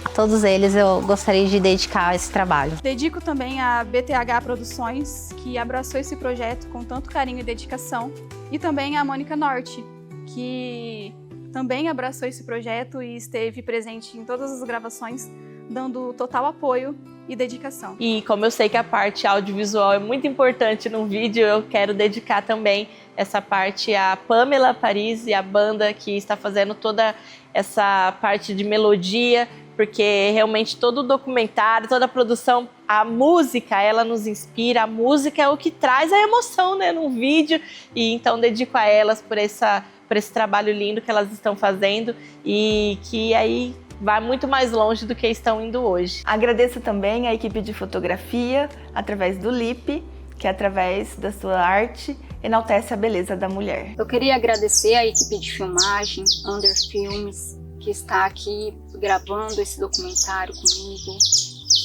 A todos eles eu gostaria de dedicar esse trabalho. Dedico também a BTH Produções, que abraçou esse projeto com tanto carinho e dedicação, e também a Mônica Norte, que também abraçou esse projeto e esteve presente em todas as gravações, dando total apoio e dedicação. E como eu sei que a parte audiovisual é muito importante no vídeo, eu quero dedicar também essa parte à Pamela Paris e à banda que está fazendo toda essa parte de melodia, porque realmente todo o documentário, toda a produção, a música, ela nos inspira, a música é o que traz a emoção, né, no vídeo, e então dedico a elas por esse trabalho lindo que elas estão fazendo e que aí vai muito mais longe do que estão indo hoje. Agradeço também a equipe de fotografia, através do LIP, que através da sua arte enaltece a beleza da mulher. Eu queria agradecer a equipe de filmagem, Under Filmes, que está aqui gravando esse documentário comigo,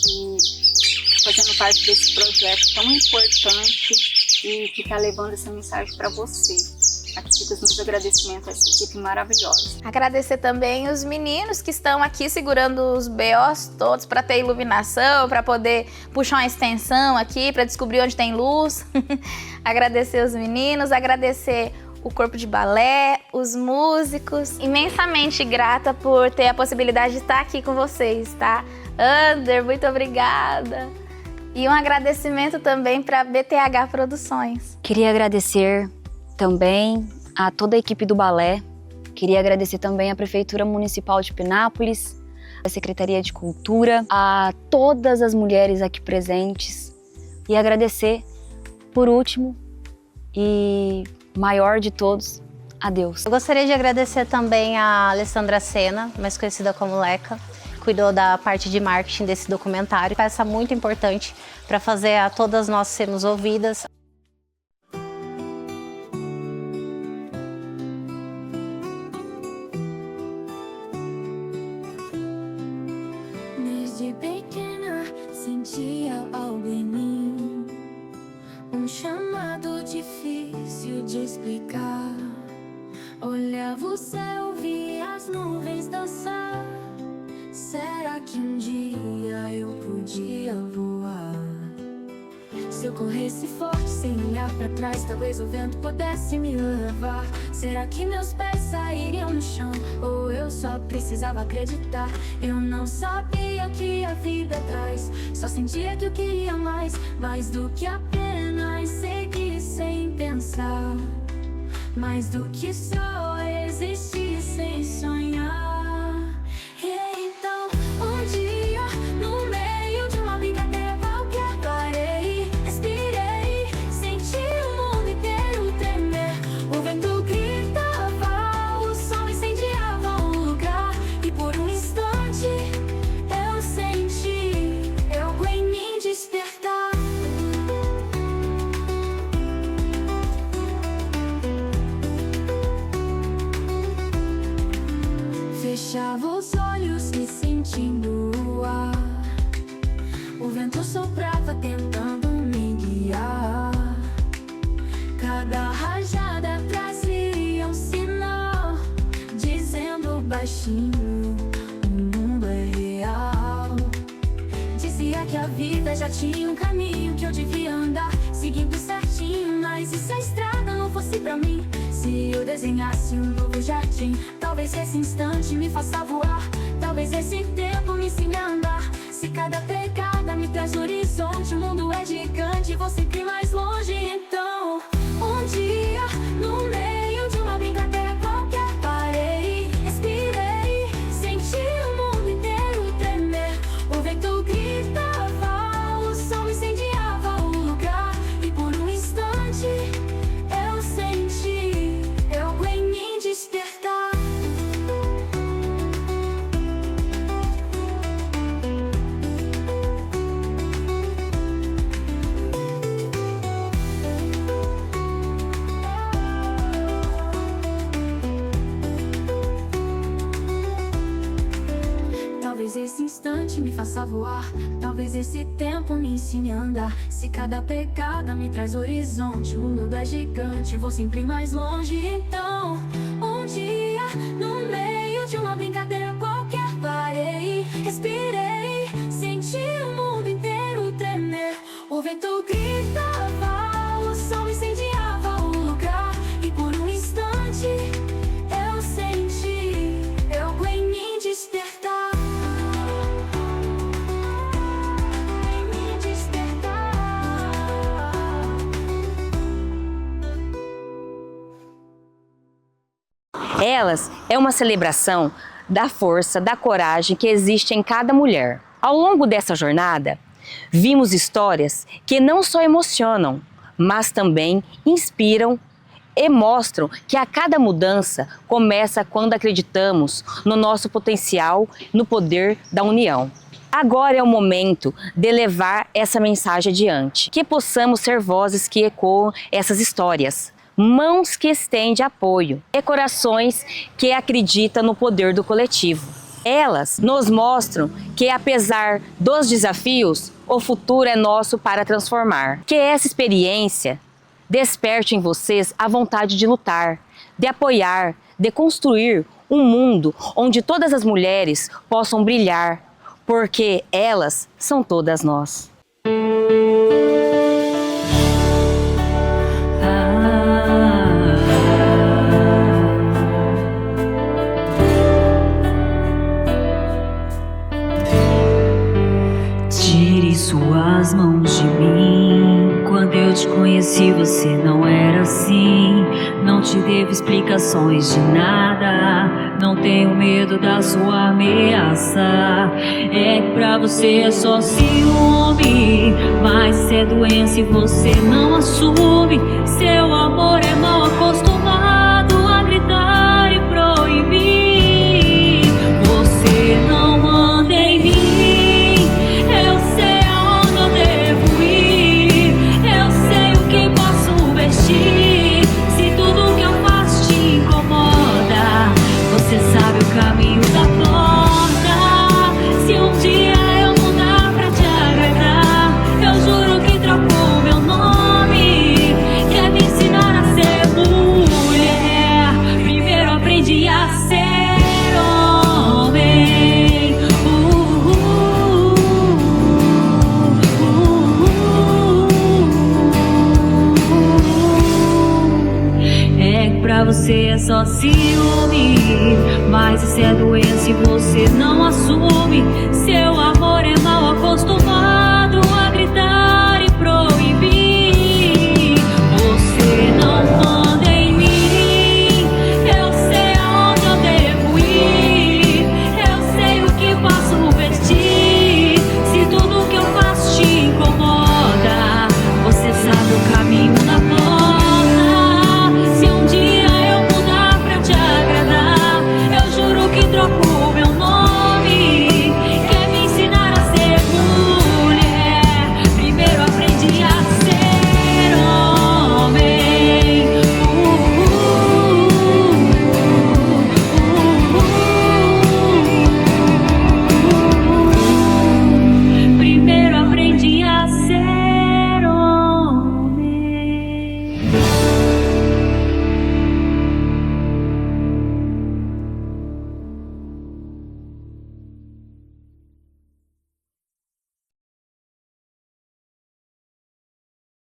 que está fazendo parte desse projeto tão importante e que está levando essa mensagem para você. Aqui ficam os meus agradecimentos a essa equipe maravilhosa. Agradecer também os meninos que estão aqui segurando os BOs todos para ter iluminação, para poder puxar uma extensão aqui, para descobrir onde tem luz. Agradecer os meninos, agradecer o corpo de balé, os músicos. Imensamente grata por ter a possibilidade de estar aqui com vocês, tá? Ander, muito obrigada. E um agradecimento também para a BTH Produções. Queria agradecer também a toda a equipe do balé, queria agradecer também à Prefeitura Municipal de Penápolis, à Secretaria de Cultura, a todas as mulheres aqui presentes e agradecer, por último e maior de todos, a Deus. Eu gostaria de agradecer também a Alessandra Sena, mais conhecida como Leca, que cuidou da parte de marketing desse documentário, peça muito importante para fazer a todas nós sermos ouvidas. Desde pequena sentia algo em mim, um chamado difícil de explicar. Olhava o céu, via as nuvens dançar. Será que um dia eu podia voar? Se eu corresse forte sem olhar pra trás, talvez o vento pudesse me levar. Será que meus pés sairiam no chão? Ou eu só precisava acreditar? Eu não sabia o que a vida traz, só sentia que eu queria mais do que apenas seguir sem pensar, mais do que só existir sem sonhar. Então, um dia, no meio de uma brincadeira qualquer, parei, respirei, senti o mundo inteiro tremer. O vento gritava, o sol incendiava o lugar, e por um instante eu senti algo em mim despertar. Fechava os olhos e sentindo o ar, o vento soprava tentando me guiar. Cada rajada trazia um sinal, dizendo baixinho, o mundo é real. Dizia que a vida já tinha um caminho que eu devia andar, seguindo certinho, mas e se a estrada não fosse pra mim? Se eu desenhasse um novo jardim, talvez esse instante me faça voar, talvez esse tempo me ensine a andar. Se cada pegada me traz horizonte. O mundo é gigante, vou sempre mais longe. Então, um dia, no meio de uma brincadeira qualquer, parei, respirei, senti o mundo inteiro tremer. O vento gritava, o sol incendiava o lugar. E por um instante, eu senti, eu em mim despertar. Talvez esse instante me faça voar, talvez esse tempo me ensine a andar. Se cada pegada me traz horizonte, o mundo é gigante, vou sempre mais longe. Então, um dia, no meio de uma brincadeira qualquer, parei, respirei, senti o mundo inteiro tremer. O vento gritava, o sol incendiava o lugar. E por um instante, eu senti, eu em mim despertar. Elas é uma celebração da força, da coragem que existe em cada mulher. Ao longo dessa jornada, vimos histórias que não só emocionam, mas também inspiram e mostram que a cada mudança começa quando acreditamos no nosso potencial, no poder da união. Agora é o momento de levar essa mensagem adiante, que possamos ser vozes que ecoam essas histórias, mãos que estendem apoio e corações que acreditam no poder do coletivo. Elas nos mostram que, apesar dos desafios, o futuro é nosso para transformar. Que essa experiência desperte em vocês a vontade de lutar, de apoiar, de construir um mundo onde todas as mulheres possam brilhar, porque elas são todas nós. Tire suas mãos de mim. Quando eu te conheci, você não era assim. Não te devo explicações de nada. Não tenho medo da sua ameaça. É que pra você é só ciúme, mas se é doença e você não assume. Seu amor é mal acostumado a gritar e proibir. Você não manda em mim. Se tudo que eu faço te incomoda, você sabe o caminho da porta. Se um dia eu mudar pra te agradar, eu juro que troco meu nome. Quer me ensinar a ser mulher? Primeiro aprendi a ser homem. Pra você é só ciúme, mas isso é doença e você não assume. Seu